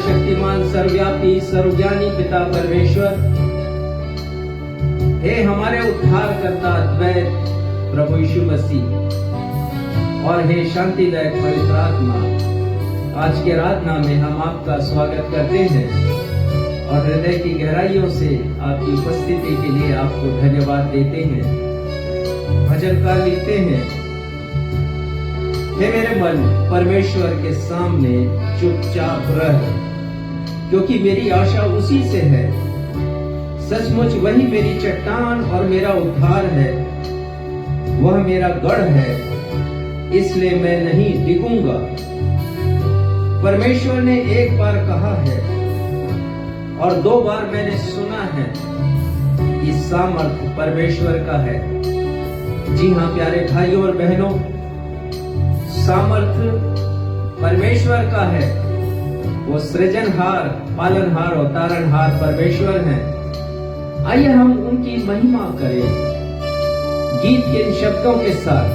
सर्वशक्तिमान, सर्वव्यापी, सर्वज्ञानी पिता परमेश्वर, हे हमारे उद्धारकर्ता अद्वैत प्रभु यीशु मसीह और हे शांतिदायक पवित्र आत्मा, आज के आराधना में हम आपका स्वागत करते हैं और हृदय की गहराइयों से आपकी उपस्थिति के लिए आपको धन्यवाद देते हैं। भजनकार लिखते हैं, हे मेरे मन परमेश्वर के सामने चुपचाप रह, क्योंकि मेरी आशा उसी से है। सचमुच वही मेरी चट्टान और मेरा उद्धार है, वह मेरा गढ़ है, इसलिए मैं नहीं डिगूंगा। परमेश्वर ने एक बार कहा है और 2 बार मैंने सुना है कि सामर्थ परमेश्वर का है। जी हाँ प्यारे भाइयों और बहनों, सामर्थ परमेश्वर का है। वो सृजनहार, पालनहार और तारणहार परमेश्वर हैं। आइए हम उनकी महिमा करें गीत के इन शब्दों के साथ।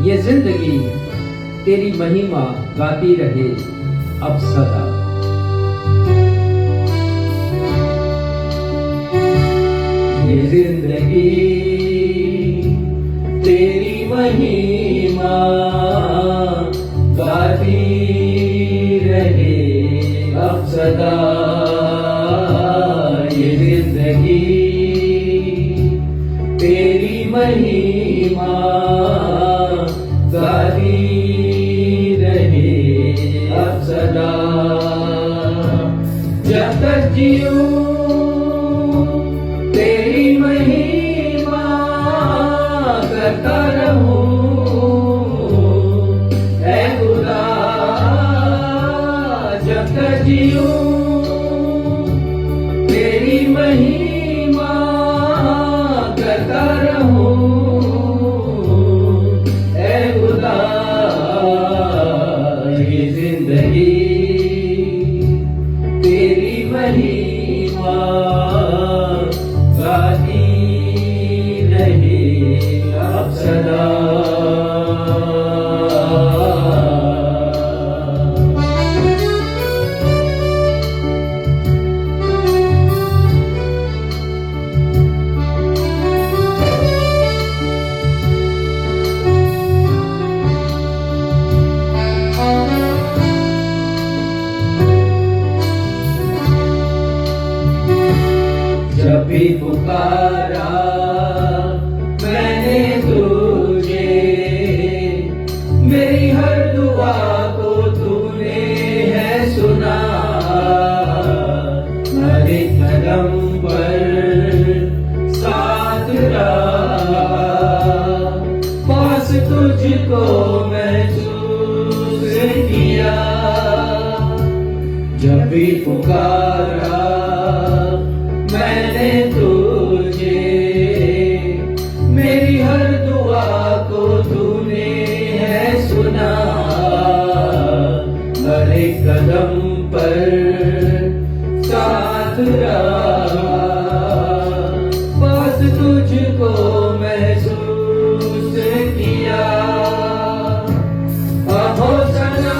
ये जिंदगी तेरी महिमा गाती रहे अब सदा। ये जिंदगी तेरी महिमा गाती रहे अब सदा। ये जिंदगी तेरी महिमा गाती रहे अब सदा। जब तक जीऊं तेरी महिमा करता रहूं, ऐ खुदा। जब तक जीऊं तेरी महिमा करता रहूं, ऐ खुदा। ये जिंदगी तेरी महिमा गाती रहे अब सदा। जब भी पुकारा मैंने तुझे, मेरी हर दुआ को तूने है सुना। हर एक कदम पर साथ रहा, पास तुझको महसूस किया। जब भी पुकारा मैंने तुझे, मेरी हर दुआ को तूने है सुना। हर एक कदम पर साथ रहा, पास तुझको महसूस किया। अहो सना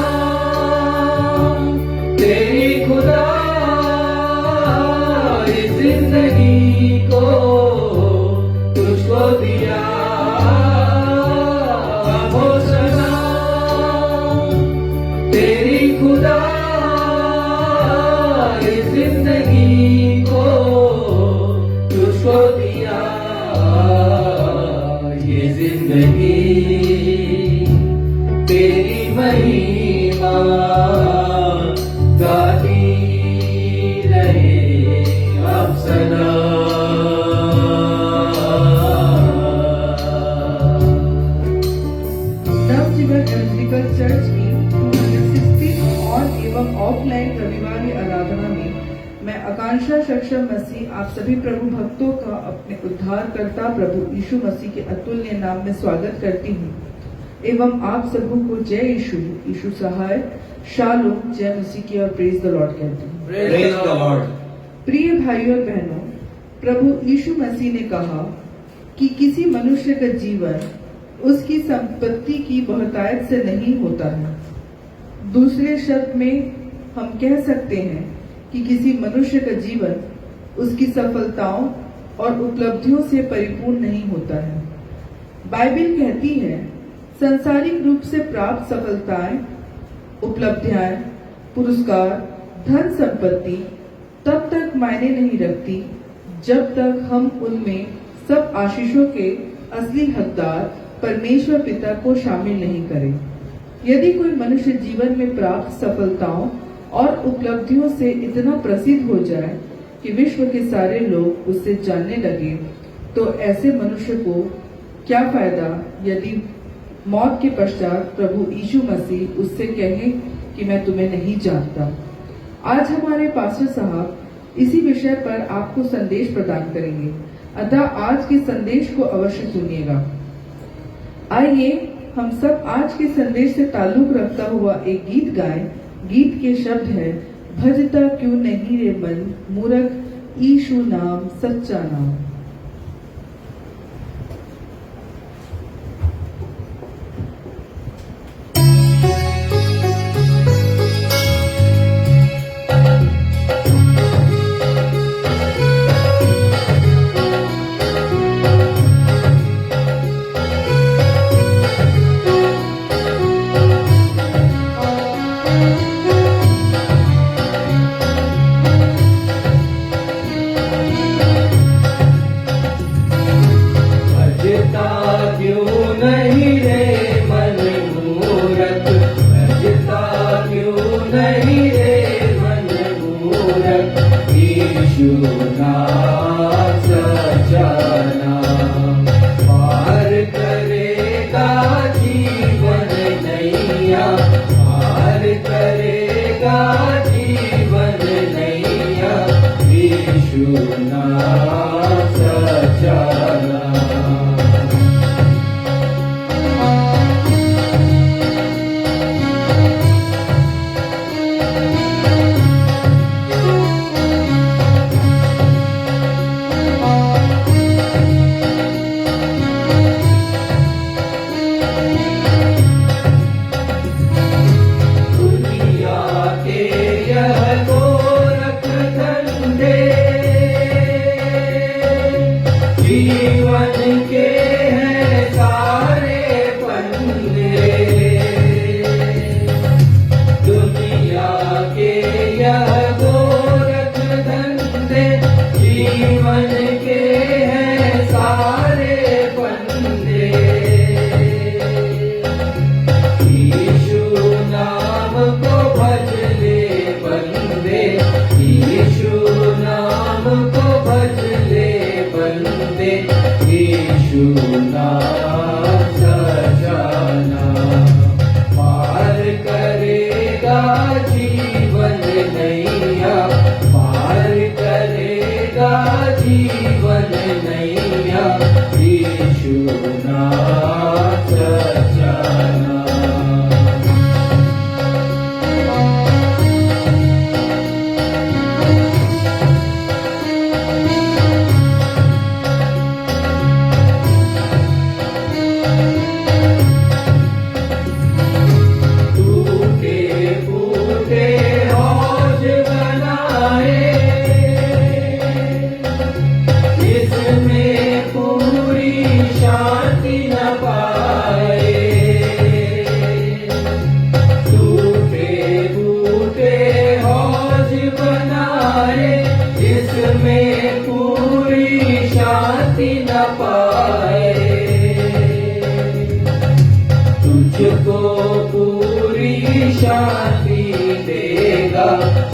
तेरी खुदा, जिंदगी को तुझको दिया। हो सना तेरी खुदा, इस जिंदगी को तुझको दिया। ये जिंदगी तेरी महिमा गाती रहे अब सदा। नवजीवन एवंगेलिकल चर्च की 260 ऑन एवं ऑफलाइन रविवारी आराधना में मैं आकांक्षा सक्षम मसीह आप सभी प्रभु भक्तों का अपने उद्धारकर्ता प्रभु यीशु मसीह के अतुल्य नाम में स्वागत करती हूँ एवं आप सबों को जय यीशु, यीशु सहाय, शालोम, जय मसीह की और प्रेज द लॉर्ड कहती हूँ। Praise the Lord. प्रिय भाइयों और बहनों, प्रभु यीशु मसीह ने कहा कि किसी मनुष्य का जीवन उसकी संपत्ति की बहुतायत से नहीं होता है। दूसरे शब्द में हम कह सकते हैं कि किसी मनुष्य का जीवन उसकी सफलताओं और उपलब्धियों से परिपूर्ण नहीं होता है। बाइबल कहती है, संसारिक रूप से प्राप्त सफलताएं, उपलब्धियां, पुरस्कार, धन संपत्ति तब तक मायने नहीं रखती जब तक हम उनमें सब आशीषों के असली हकदार परमेश्वर पिता को शामिल नहीं करें। यदि कोई मनुष्य जीवन में प्राप्त सफलताओं और उपलब्धियों से इतना प्रसिद्ध हो जाए कि विश्व के सारे लोग उससे जानने लगे, तो ऐसे मनुष्य को क्या फायदा यदि मौत के पश्चात प्रभु यीशु मसीह उससे कहे कि मैं तुम्हें नहीं जानता। आज हमारे पास्टर साहब इसी विषय पर आपको संदेश प्रदान करेंगे, अतः आज के संदेश को अवश्य सुनिएगा। आइए हम सब आज के संदेश से ताल्लुक रखता हुआ एक गीत गाएं। गीत के शब्द है, भजता क्यों नहीं रे मन मूरख यीशु नाम सच्चा नाम।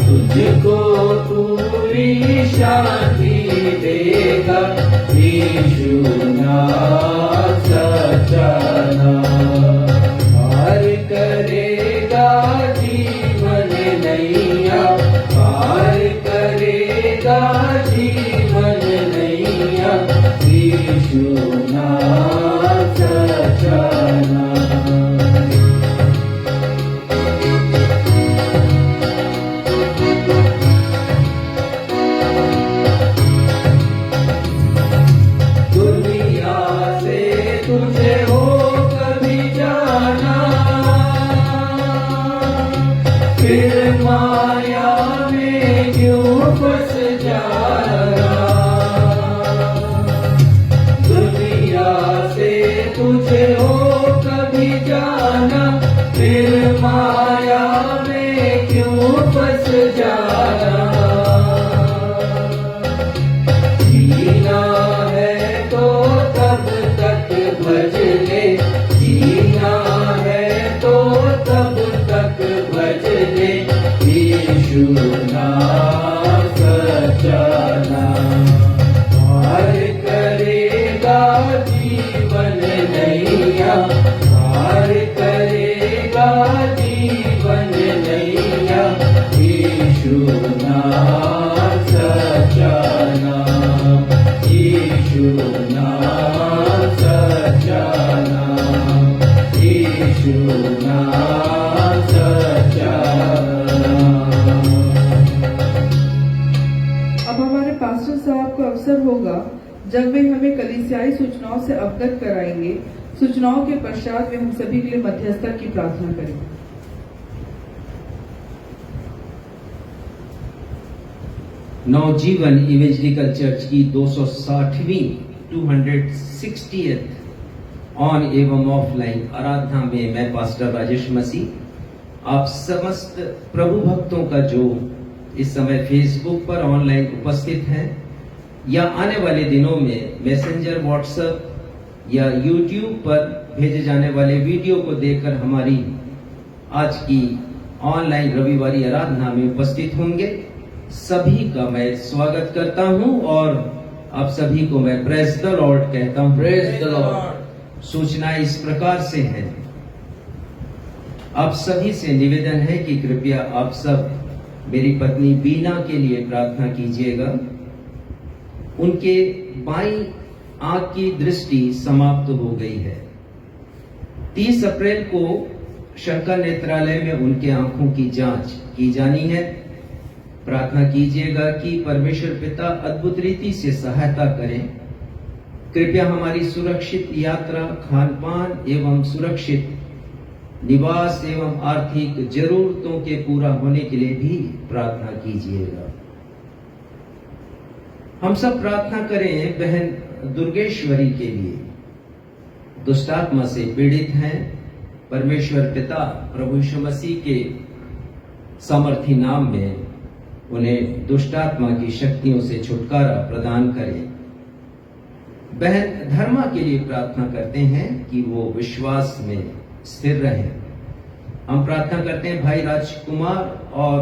तुझको पूरी शांति देगा यीशु नाम सच्चा नाम। पार करेगा जीवन नैया, पार करेगा जीवन नैया यीशु नाम सच्चा नाम। में क्यों फंस जाना, दुनिया से तुझे हो कभी जाना, फिर माया में क्यों फंस जाना। जीना है तो तब तक भज ले, जीना है तो तब तक भज ले, यीशु नाम सच्चा नाम। पार करेगा जीवन नैया, पार करेगा जीवन नैया, यीशु नाम सच्चा नाम, यीशु नाम सच्चा नाम, यीशु नाम सच्चा नाम। अब हमारे पास्टर साहब को अवसर होगा जब वे हमें कलीसियाई सूचनाओं से अवगत कराएंगे। सूचनाओं के पश्चात वे हम सभी के लिए मध्यस्थता की प्रार्थना करेंगे। नवजीवन इवेंजलिकल चर्च की 260वीं 260th ऑन एवं ऑफलाइन आराधना में मैं पास्टर राजेश मसीह आप समस्त प्रभु भक्तों का जो इस समय फेसबुक पर ऑनलाइन उपस्थित हैं या आने वाले दिनों में मैसेंजर, व्हाट्सएप या यूट्यूब पर भेजे जाने वाले वीडियो को देखकर हमारी आज की ऑनलाइन रविवारी आराधना में उपस्थित होंगे, सभी का मैं स्वागत करता हूं और आप सभी को मैं प्रेज द लॉर्ड कहता हूं। Praise the Lord. सूचना इस प्रकार से है, आप सभी से निवेदन है कि कृपया आप सब मेरी पत्नी बीना के लिए प्रार्थना कीजिएगा। उनके बाईं आंख की दृष्टि समाप्त हो गई है। 30 अप्रैल को शंकर नेत्रालय में उनके आंखों की जांच की जानी है। प्रार्थना कीजिएगा कि परमेश्वर पिता अद्भुत रीति से सहायता करें। कृपया हमारी सुरक्षित यात्रा, खान पान एवं सुरक्षित निवास एवं आर्थिक जरूरतों के पूरा होने के लिए भी प्रार्थना कीजिएगा। हम सब प्रार्थना करें बहन दुर्गेश्वरी के लिए, दुष्टात्मा से पीड़ित हैं। परमेश्वर पिता प्रभु यीशु मसीह के सामर्थी नाम में उन्हें दुष्टात्मा की शक्तियों से छुटकारा प्रदान करें। बहन धर्मा के लिए प्रार्थना करते हैं कि वो विश्वास में स्थिर रहें। हम प्रार्थना करते हैं भाई राजकुमार और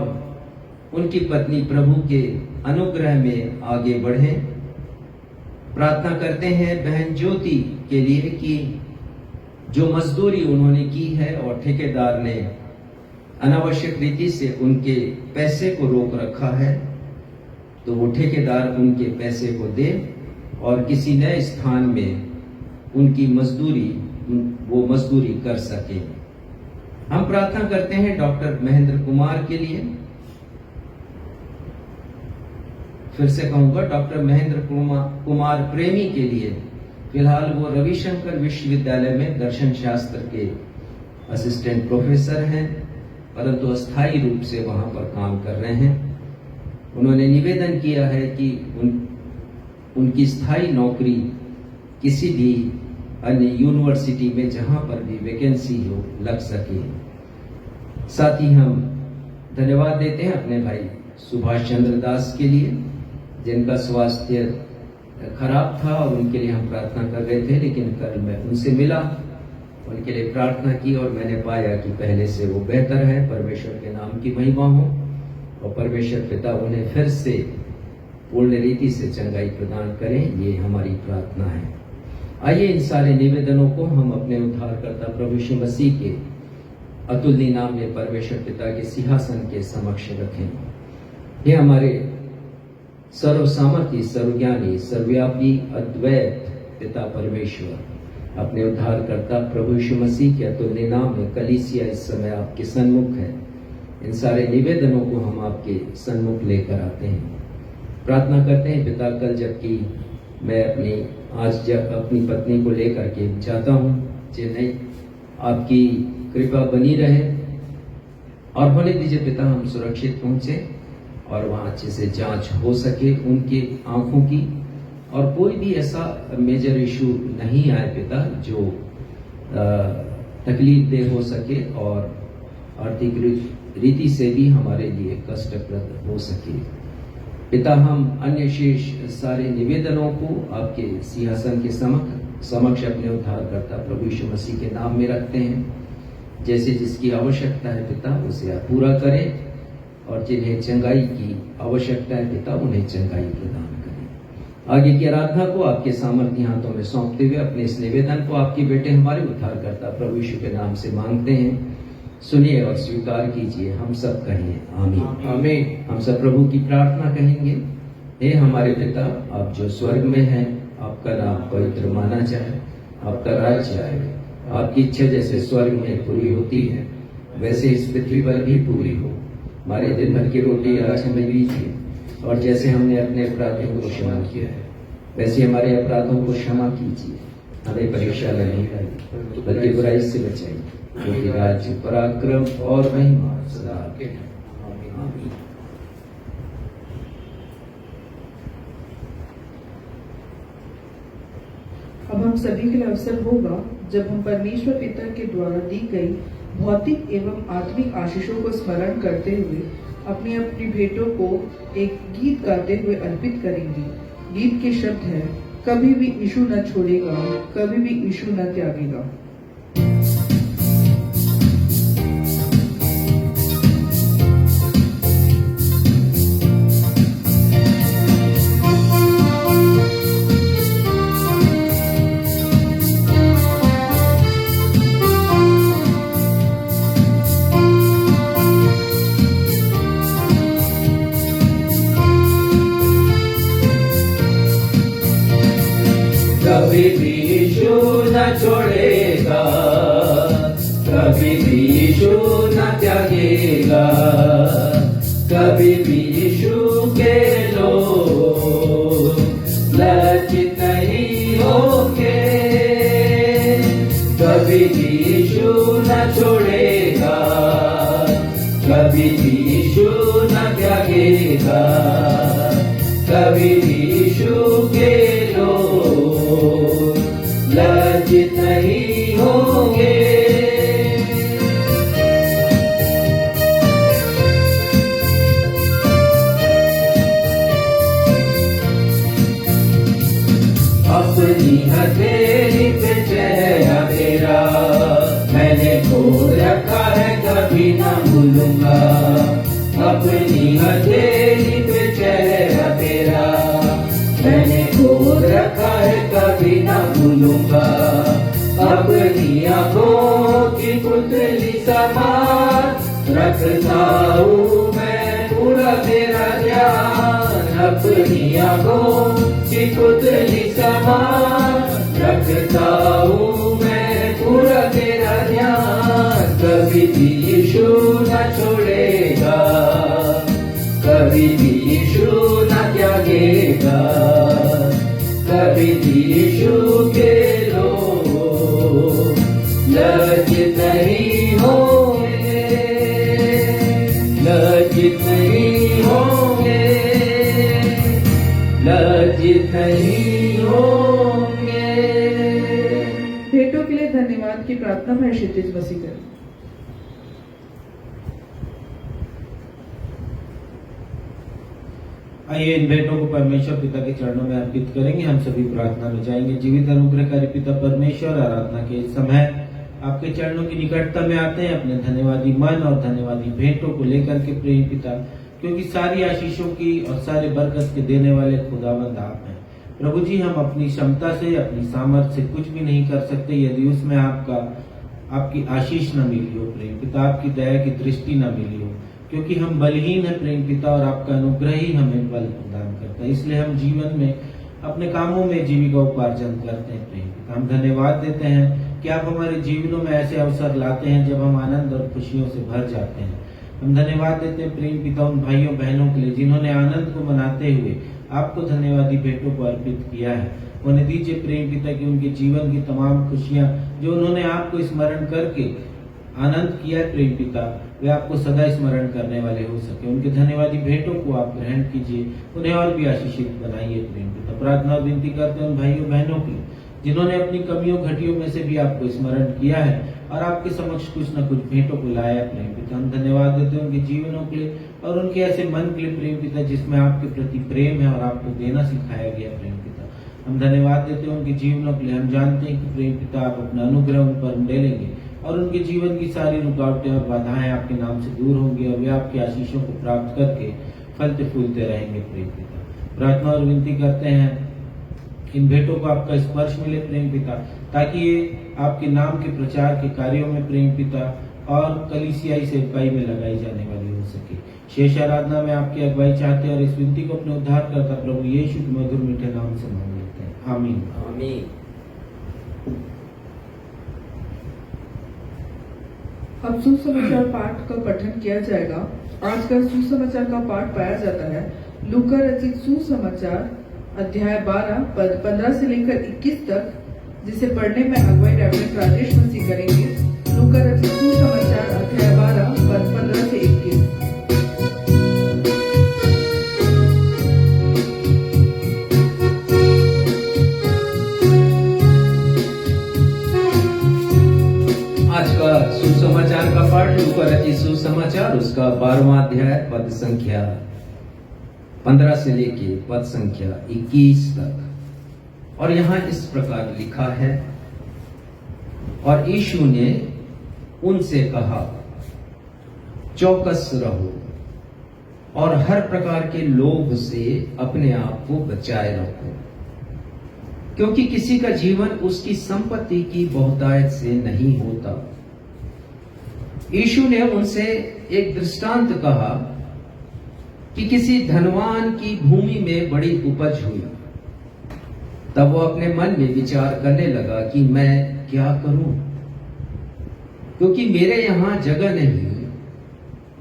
उनकी पत्नी प्रभु के अनुग्रह में आगे बढ़ें। प्रार्थना करते हैं बहन ज्योति के लिए कि जो मजदूरी उन्होंने की है और ठेकेदार ने अनावश्यक रीति से उनके पैसे को रोक रखा है, तो वो ठेकेदार उनके पैसे को दे और किसी नए स्थान में उनकी वो मजदूरी कर सके। हम प्रार्थना करते हैं डॉक्टर महेंद्र कुमार के लिए। फिर से कहूंगा डॉक्टर महेंद्र कुमार प्रेमी के लिए। फिलहाल वो रविशंकर विश्वविद्यालय में दर्शन शास्त्र के असिस्टेंट प्रोफेसर हैं, परंतु अस्थायी रूप से वहां पर काम कर रहे हैं। उन्होंने निवेदन किया है कि उनकी स्थायी नौकरी किसी भी अन्य यूनिवर्सिटी में जहां पर भी वैकेंसी हो लग सके। साथ ही हम धन्यवाद देते हैं अपने भाई सुभाष चंद्र दास के लिए, जिनका स्वास्थ्य खराब था और उनके लिए हम प्रार्थना कर रहे थे, लेकिन कल मैं उनसे मिला, उनके लिए प्रार्थना की और मैंने पाया कि पहले से वो बेहतर है। परमेश्वर के नाम की महिमा हो और परमेश्वर पिता उन्हें फिर से पूर्ण रीति से चंगाई प्रदान करें, ये हमारी प्रार्थना है। आइए इन सारे निवेदनों को हम अपने उद्धारकर्ता प्रभु यीशु मसीह के अतुलनीय नाम में परमेश्वर पिता के सिंहासन के समक्ष रखें। ये हमारे सर्व सामर्थी, सर्वज्ञानी, सर्वव्यापी, अद्वैत पिता परमेश्वर अपने उद्धारकर्ता प्रभु यीशु मसीह के अतुलनीय नाम में कलीसिया इस समय आपके सन्मुख है। इन सारे निवेदनों को हम आपके सन्मुख लेकर आते हैं। प्रार्थना करते हैं पिता, कल जबकि मैं अपनी पत्नी को लेकर के जाता हूँ चेन्नई, आपकी कृपा बनी रहे और होने दीजिए पिता हम सुरक्षित पहुंचे और वहाँ अच्छे से जांच हो सके उनके आंखों की, और कोई भी ऐसा मेजर इशू नहीं आए पिता जो तकलीफ दे हो सके और आर्थिक रीति से भी हमारे लिए कष्टप्रद हो सके। पिता, हम अन्य शेष सारे निवेदनों को आपके सिंहासन के समक्ष अपने उद्धारकर्ता प्रभु यीशु मसीह के नाम में रखते हैं। जैसे जिसकी आवश्यकता है पिता, उसे आप पूरा करें, और जिन्हें चंगाई की आवश्यकता है पिता, उन्हें चंगाई प्रदान करें। आगे की आराधना को आपके सामर्थ्य हाथों में सौंपते हुए अपने इस निवेदन को आपके बेटे हमारे उद्धारकर्ता प्रभु यीशु के नाम से मांगते हैं। सुनिए और स्वीकार कीजिए। हम सब कहें आमीन। आमीन। हम सब प्रभु की प्रार्थना कहेंगे। हे हमारे पिता, आप जो स्वर्ग में हैं, आपका नाम पवित्र माना जाए, आपका राज्य आए, आपकी इच्छा जैसे स्वर्ग में पूरी होती है वैसे इस पृथ्वी पर भी पूरी हो। हमारे दिन भर की रोटी आज हमें दीजिए, और जैसे हमने अपने अपराधियों को क्षमा किया है वैसे हमारे अपराधों को क्षमा कीजिए। हमें परीक्षा में नहीं डालिए बल्कि बुराई से बचाइए, क्योंकि राज्य, पराक्रम और महिमा सदा आपके हैं। आमीन। अब हम सभी के लिए अवसर होगा जब हम परमेश्वर पिता के द्वारा दी गई भौतिक एवं आत्मिक आशीषों को स्मरण करते हुए अपनी अपनी भेंटों को एक गीत गाते हुए अर्पित करेंगे। गीत के शब्द है, कभी भी यीशु न छोड़ेगा, कभी भी यीशु न त्यागेगा। कभी भी यीशु न छोड़ेगा, कभी भी यीशु न त्यागेगा, कभी भी यीशु के लोग लज्जित नहीं होंगे। कभी भी यीशु न छोड़ेगा, कभी भी यीशु न त्यागेगा, कभी भी यीशु के लज्जित नहीं होंगे। अपनी हथेली पे चेहरा तेरा मैंने खोद रखा है, कभी ना भूलूंगा। अपनी हथेली पे चेहरा तेरा मैंने खोद रखा है, कभी ना भूलूंगा। अपनी आंखों की पुतली समान रखता हूँ मैं पूरा तेरा ध्यान। अपनी आंखों की पुतली समान रखता हूँ मैं पूरा तेरा ध्यान। कभी भी यीशु न छोड़ेगा, कभी भी यीशु न त्यागेगा, कभी भी यीशु के लोग लज्जित नहीं होंगे, लज्जित नहीं होंगे, लज्जित नहीं होंगे। भेंटों के लिए धन्यवाद की प्रार्थना में क्षितिज मसीह करें। आइए इन भेंटों को परमेश्वर पिता के चरणों में अर्पित करेंगे। हम सभी प्रार्थना में जाएंगे। जीवित अनुग्रहकारी पिता परमेश्वर, आराधना के इस समय आपके चरणों की निकटता में आते हैं अपने धन्यवादी मन और धन्यवादी भेंटों को लेकर के प्रेम पिता, क्योंकि सारी आशीषों की और सारे बरकत के देने वाले खुदावंद आप हैं। प्रभु जी, हम अपनी क्षमता से, अपनी सामर्थ्य से कुछ भी नहीं कर सकते यदि उसमें आपकी आशीष न मिली हो प्रेम पिता, आपकी दया की दृष्टि न मिली हो, क्योंकि हम बलहीन है प्रेम पिता, और आपका अनुग्रह ही हमें बल प्रदान करता है। इसलिए हम जीवन में अपने कामों में जीविका उपार्जन करते हैं प्रेम पिता। हम धन्यवाद देते हैं कि आप हमारे जीवनों में ऐसे अवसर लाते हैं जब हम आनंद और खुशियों से भर जाते हैं। हम धन्यवाद देते हैं प्रेम पिता उन भाइयों बहनों के लिए जिन्होंने आनंद को मनाते हुए आपको धन्यवादी भेंटों को अर्पित किया है। उन्हें दीजिए प्रेम पिता कि उनके जीवन की तमाम खुशियां जो उन्होंने आपको स्मरण करके आनंद किया है प्रेम पिता, वे आपको सदा स्मरण करने वाले हो सके। उनके धन्यवादी भेंटों को आप ग्रहण कीजिए, उन्हें और भी आशीषित बनाइए प्रेम पिता। प्रार्थना और विनती करते हैं उन भाइयों बहनों की जिन्होंने अपनी कमियों घटियों में से भी आपको स्मरण किया है और आपके समक्ष कुछ न कुछ भेंटों को लाया प्रेम पिता। हम धन्यवाद देते हैं उनके जीवनों के लिए और उनके ऐसे मन के लिए प्रेम पिता जिसमें आपके प्रति प्रेम है और आपको देना सिखाया गया प्रेम पिता। हम धन्यवाद देते हैं उनके जीवनों के लिए। हम जानते हैं कि प्रेम पिता आप अपना अनुग्रह उन पर डालेंगे और उनके जीवन की सारी रुकावटें और बाधाएं आपके नाम से दूर होंगी और वे आपकी आशीषों को प्राप्त करके फलते फूलते रहेंगे प्रेम पिता। प्रार्थना और विनती करते हैं इन भेंटों को आपका स्पर्श मिले प्रेम पिता, ताकि ये आपके नाम के प्रचार के कार्यों में प्रेम पिता और कलीसियाई सेवकाई में लगाई जाने वाली हो सके। शेष आराधना में आपकी अगुवाई चाहते हैं और इस विनती को अपने उद्धार करता प्रभु यीशु के मधुर मीठे नाम से मांग लेते हैं, आमीन आमीन। अब सुसमाचार पाठ का पठन किया जाएगा। आज का सुसमाचार का पाठ पाया जाता है लूका रचित सुसमाचार अध्याय 12 पद 15 से लेकर 21 तक, जिसे पढ़ने में अगुवाई रेवरेंड राजेश मसीह करेंगे। लूका रचित सुसमाचार अध्याय 12 पद 15 से 21। आज का सुसमाचार का पाठ लूका रचित सुसमाचार उसका 12वां अध्याय पद संख्या 15 से लेके पद संख्या 21 तक। और यहां इस प्रकार लिखा है, और यीशु ने उनसे कहा, चौकस रहो और हर प्रकार के लोभ से अपने आप को बचाए रखो, क्योंकि किसी का जीवन उसकी संपत्ति की बहुतायत से नहीं होता। यीशु ने उनसे एक दृष्टांत कहा कि किसी धनवान की भूमि में बड़ी उपज हुई। तब वो अपने मन में विचार करने लगा कि मैं क्या करूं, क्योंकि मेरे यहां जगह नहीं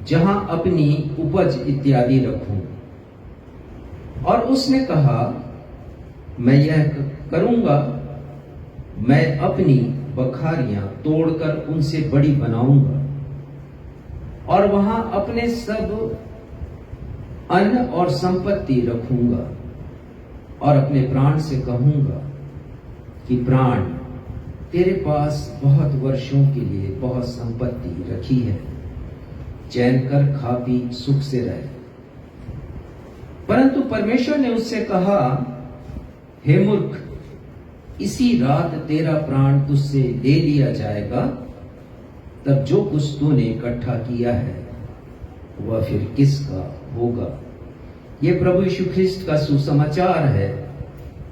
जहां अपनी उपज इत्यादि रखूं। और उसने कहा, मैं यह करूंगा, मैं अपनी बखारियां तोड़कर उनसे बड़ी बनाऊंगा और वहां अपने सब अन्न और संपत्ति रखूंगा और अपने प्राण से कहूंगा कि प्राण, तेरे पास बहुत वर्षों के लिए बहुत संपत्ति रखी है, चैन कर खा पी सुख से रहे। परंतु परमेश्वर ने उससे कहा, हे मूर्ख, इसी रात तेरा प्राण तुझसे ले लिया जाएगा, तब जो कुछ तूने इकट्ठा किया है वह फिर किसका होगा। ये प्रभु यीशु ख्रिस्त का सुसमाचार है।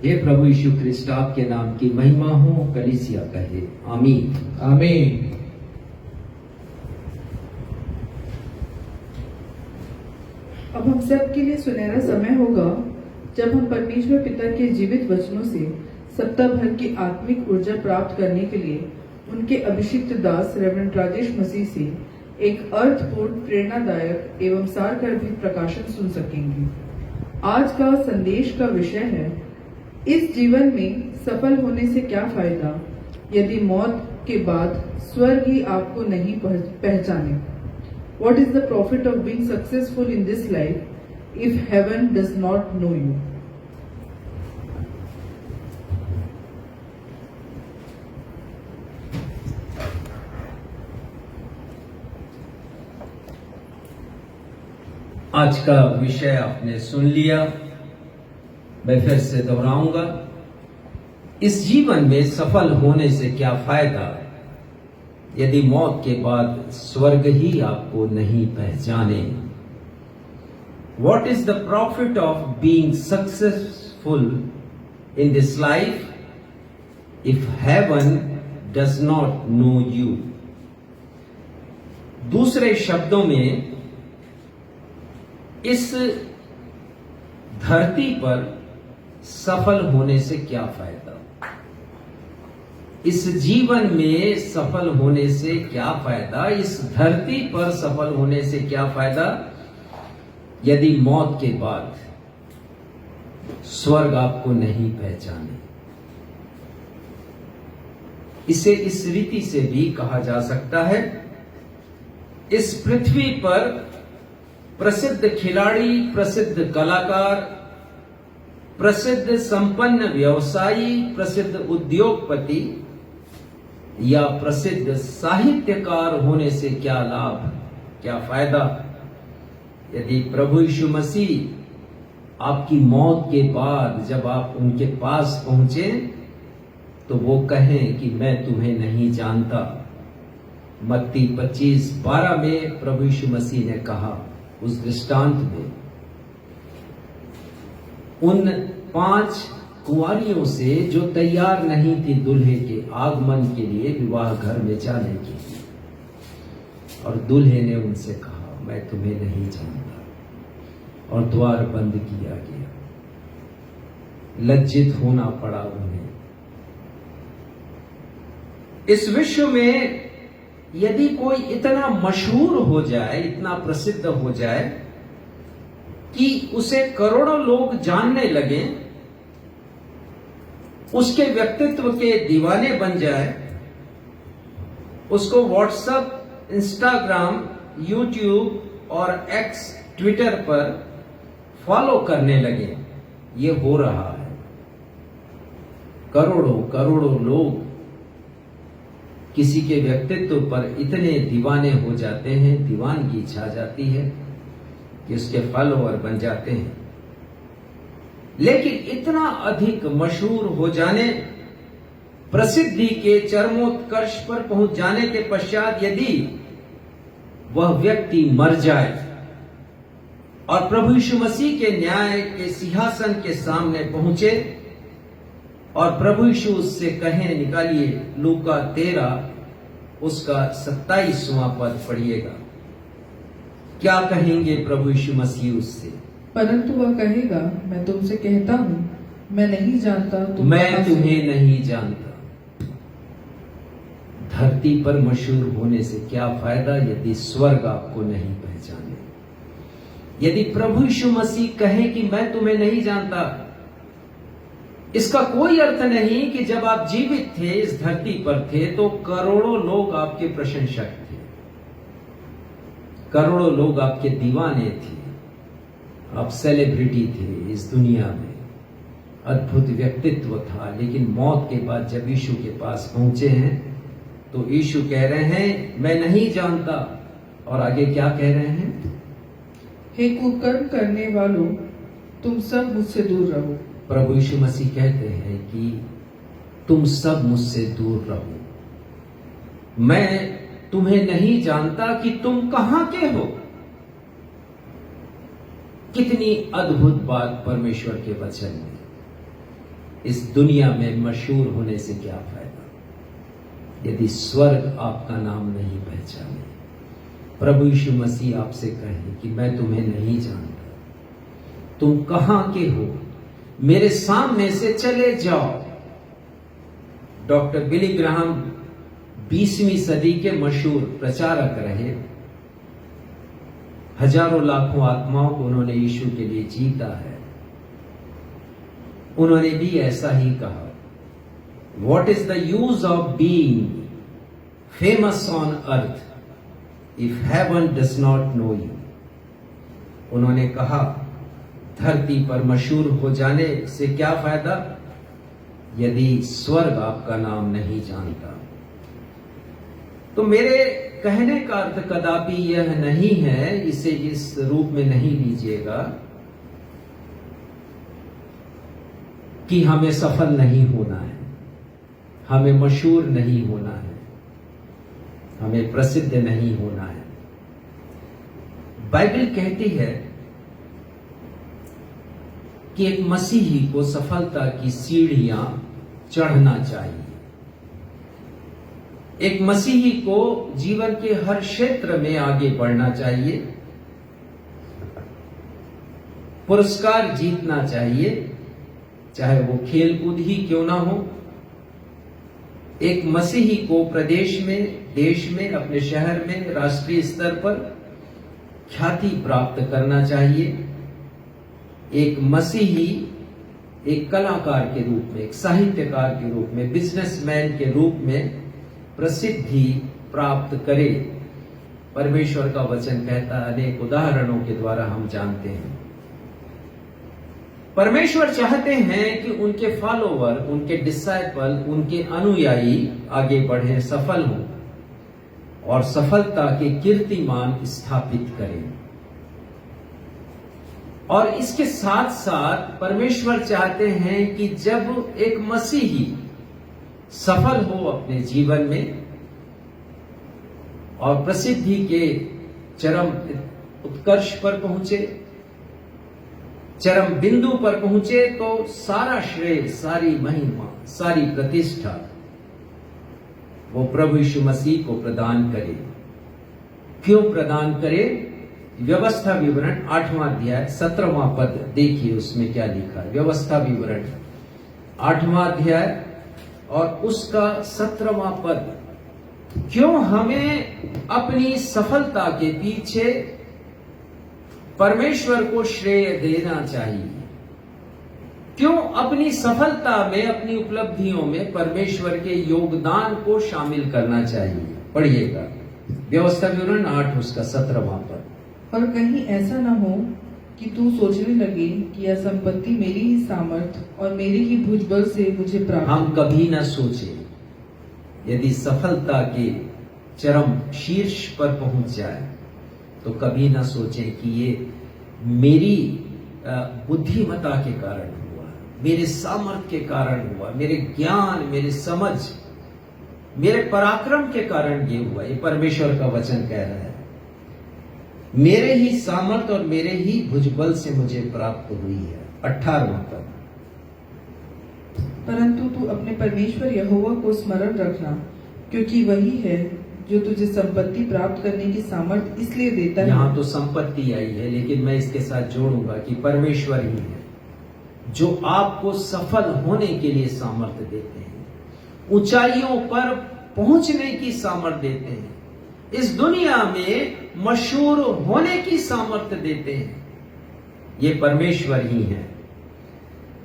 हे प्रभु यीशु ख्रिस्त, आपके नाम की महिमा हो, कलीसिया कहे आमीन आमीन। अब हम सब के लिए सुनहरा समय होगा जब हम परमेश्वर पिता के जीवित वचनों से सप्ताह भर की आत्मिक ऊर्जा प्राप्त करने के लिए उनके अभिषिक्त दास रेवरेंड राजेश मसीह से एक अर्थपूर्ण, प्रेरणादायक एवं सारगर्भित प्रकाशन सुन सकेंगे। आज का संदेश का विषय है, इस जीवन में सफल होने से क्या फायदा यदि मौत के बाद स्वर्ग ही आपको नहीं पहचाने। What is the profit of being successful in this life if heaven does not know you? आज का विषय आपने सुन लिया। मैं फिर से दोहराऊंगा, इस जीवन में सफल होने से क्या फायदा यदि मौत के बाद स्वर्ग ही आपको नहीं पहचाने। What is the profit of being successful in this life if heaven does not know you? दूसरे शब्दों में, इस धरती पर सफल होने से क्या फायदा, इस जीवन में सफल होने से क्या फायदा, इस धरती पर सफल होने से क्या फायदा यदि मौत के बाद स्वर्ग आपको नहीं पहचाने। इसे इस रीति से भी कहा जा सकता है इस पृथ्वी पर प्रसिद्ध खिलाड़ी, प्रसिद्ध कलाकार, प्रसिद्ध संपन्न व्यवसायी, प्रसिद्ध उद्योगपति या प्रसिद्ध साहित्यकार होने से क्या लाभ, क्या फायदा, यदि प्रभु यीशु मसीह आपकी मौत के बाद जब आप उनके पास पहुंचे तो वो कहें कि मैं तुम्हें नहीं जानता। मत्ती 25:12 में प्रभु यीशु मसीह ने कहा उस दृष्टांत में उन 5 कुंवारियों से जो तैयार नहीं थी दूल्हे के आगमन के लिए विवाह घर में जाने के लिए, और दूल्हे ने उनसे कहा मैं तुम्हें नहीं जानता, और द्वार बंद किया गया। लज्जित होना पड़ा उन्हें। इस विश्व में यदि कोई इतना मशहूर हो जाए, इतना प्रसिद्ध हो जाए कि उसे करोड़ों लोग जानने लगे, उसके व्यक्तित्व के दीवाने बन जाए, उसको व्हाट्सएप, इंस्टाग्राम, यूट्यूब और एक्स, ट्विटर पर फॉलो करने लगे, ये हो रहा है। करोड़ों करोड़ों लोग किसी के व्यक्तित्व पर इतने दीवाने हो जाते हैं, दीवानगी छा जाती है कि उसके फॉलोअर बन जाते हैं। लेकिन इतना अधिक मशहूर हो जाने, प्रसिद्धि के चरमोत्कर्ष पर पहुंच जाने के पश्चात यदि वह व्यक्ति मर जाए और प्रभु यीशु मसीह के न्याय के सिंहासन के सामने पहुंचे और प्रभु यीशु उससे कहें, निकालिए लूका 13 उसका 27वां पद पढ़िएगा। क्या कहेंगे प्रभु यीशु मसीह उससे? परंतु वह कहेगा, मैं तुमसे कहता हूं, मैं नहीं जानता मैं तुम्हें नहीं जानता। धरती पर मशहूर होने से क्या फायदा यदि स्वर्ग आपको नहीं पहचाने। यदि प्रभु यीशु मसीह कहे कि मैं तुम्हें नहीं जानता, इसका कोई अर्थ नहीं कि जब आप जीवित थे, इस धरती पर थे, तो करोड़ों लोग आपके प्रशंसक थे, करोड़ों लोग आपके दीवाने थे, आप सेलिब्रिटी थे इस दुनिया में, अद्भुत व्यक्तित्व था। लेकिन मौत के बाद जब यीशु के पास पहुंचे हैं तो यीशु कह रहे हैं मैं नहीं जानता, और आगे क्या कह रहे हैं? हे कुकर्म करने वालों, तुम सब मुझसे दूर रहो। प्रभु यीशु मसीह कहते हैं कि तुम सब मुझसे दूर रहो, मैं तुम्हें नहीं जानता कि तुम कहां के हो। कितनी अद्भुत बात परमेश्वर के वचन में। इस दुनिया में मशहूर होने से क्या फायदा यदि स्वर्ग आपका नाम नहीं पहचाने। प्रभु यीशु मसीह आपसे कहे कि मैं तुम्हें नहीं जानता, तुम कहां के हो, मेरे सामने से चले जाओ। डॉक्टर बिली ग्राहम 20वीं सदी के मशहूर प्रचारक रहे। हजारों लाखों आत्माओं को उन्होंने यीशु के लिए जीता है। उन्होंने भी ऐसा ही कहा, What is the use of being famous on earth if heaven does not know you? उन्होंने कहा, धरती पर मशहूर हो जाने से क्या फायदा यदि स्वर्ग आपका नाम नहीं जानता। तो मेरे कहने का अर्थ कदापि यह नहीं है, इसे इस रूप में नहीं लीजिएगा कि हमें सफल नहीं होना है, हमें मशहूर नहीं होना है, हमें प्रसिद्ध नहीं होना है। बाइबल कहती है कि एक मसीही को सफलता की सीढ़ियां चढ़ना चाहिए। एक मसीही को जीवन के हर क्षेत्र में आगे बढ़ना चाहिए, पुरस्कार जीतना चाहिए, चाहे वो खेल कूद ही क्यों ना हो। एक मसीही को प्रदेश में, देश में, अपने शहर में, राष्ट्रीय स्तर पर ख्याति प्राप्त करना चाहिए। एक मसीही एक कलाकार के रूप में, एक साहित्यकार के रूप में, बिजनेसमैन के रूप में प्रसिद्धि प्राप्त करे। परमेश्वर का वचन कहता है, अनेक उदाहरणों के द्वारा हम जानते हैं। परमेश्वर चाहते हैं कि उनके फॉलोवर, उनके डिसाइपल, उनके अनुयायी आगे बढ़े, सफल हों और सफलता के कीर्तिमान स्थापित करें। और इसके साथ साथ परमेश्वर चाहते हैं कि जब एक मसीही सफल हो अपने जीवन में और प्रसिद्धि के चरम उत्कर्ष पर पहुंचे, चरम बिंदु पर पहुंचे, तो सारा श्रेय, सारी महिमा, सारी प्रतिष्ठा वो प्रभु यीशु मसीह को प्रदान करे। क्यों प्रदान करे? व्यवस्था विवरण 8वां अध्याय 17वां पद देखिए, उसमें क्या लिखा है। व्यवस्था विवरण 8वां अध्याय और उसका 17वां पद। क्यों हमें अपनी सफलता के पीछे परमेश्वर को श्रेय देना चाहिए? क्यों अपनी सफलता में, अपनी उपलब्धियों में परमेश्वर के योगदान को शामिल करना चाहिए? पढ़िएगा व्यवस्था विवरण 8 उसका 17वां पद। और कहीं ऐसा ना हो कि तू सोचने लगे कि यह संपत्ति मेरी ही सामर्थ और मेरे ही भुजबल से मुझे प्राप्त। हम कभी ना सोचे, यदि सफलता के चरम शीर्ष पर पहुंच जाए तो कभी ना सोचें कि ये मेरी बुद्धिमता के कारण हुआ, मेरे सामर्थ्य के कारण हुआ, मेरे ज्ञान, मेरे समझ, मेरे पराक्रम के कारण ये हुआ। ये परमेश्वर का वचन कह रहा है, मेरे ही सामर्थ और मेरे ही भुजबल से मुझे प्राप्त हुई है। 18वां पद। परंतु तू अपने परमेश्वर यहोवा को स्मरण रखना, क्योंकि वही है जो तुझे संपत्ति प्राप्त करने की सामर्थ इसलिए देता है। यहाँ तो संपत्ति आई है, लेकिन मैं इसके साथ जोड़ूंगा कि परमेश्वर ही है जो आपको सफल होने के लिए सामर्थ्य देते हैं, ऊंचाइयों पर पहुंचने की सामर्थ्य देते हैं, इस दुनिया में मशहूर होने की सामर्थ्य देते हैं। ये परमेश्वर ही है।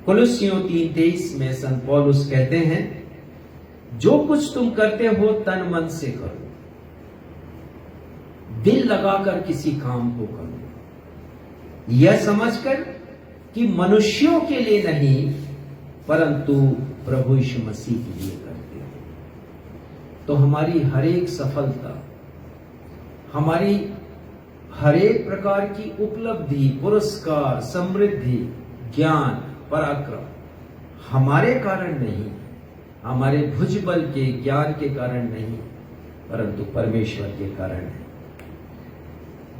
कुलुस्सियों 3:23 में संत पौलुस कहते हैं, जो कुछ तुम करते हो तन मन से करो, दिल लगाकर किसी काम को करो, यह समझकर कि मनुष्यों के लिए नहीं परंतु प्रभु यीशु मसीह के लिए करते हो। तो हमारी हर एक सफलता, हमारी हर एक प्रकार की उपलब्धि, पुरस्कार, समृद्धि, ज्ञान, पराक्रम हमारे कारण नहीं, हमारे भुजबल के ज्ञान के कारण नहीं, परंतु परमेश्वर के कारण है।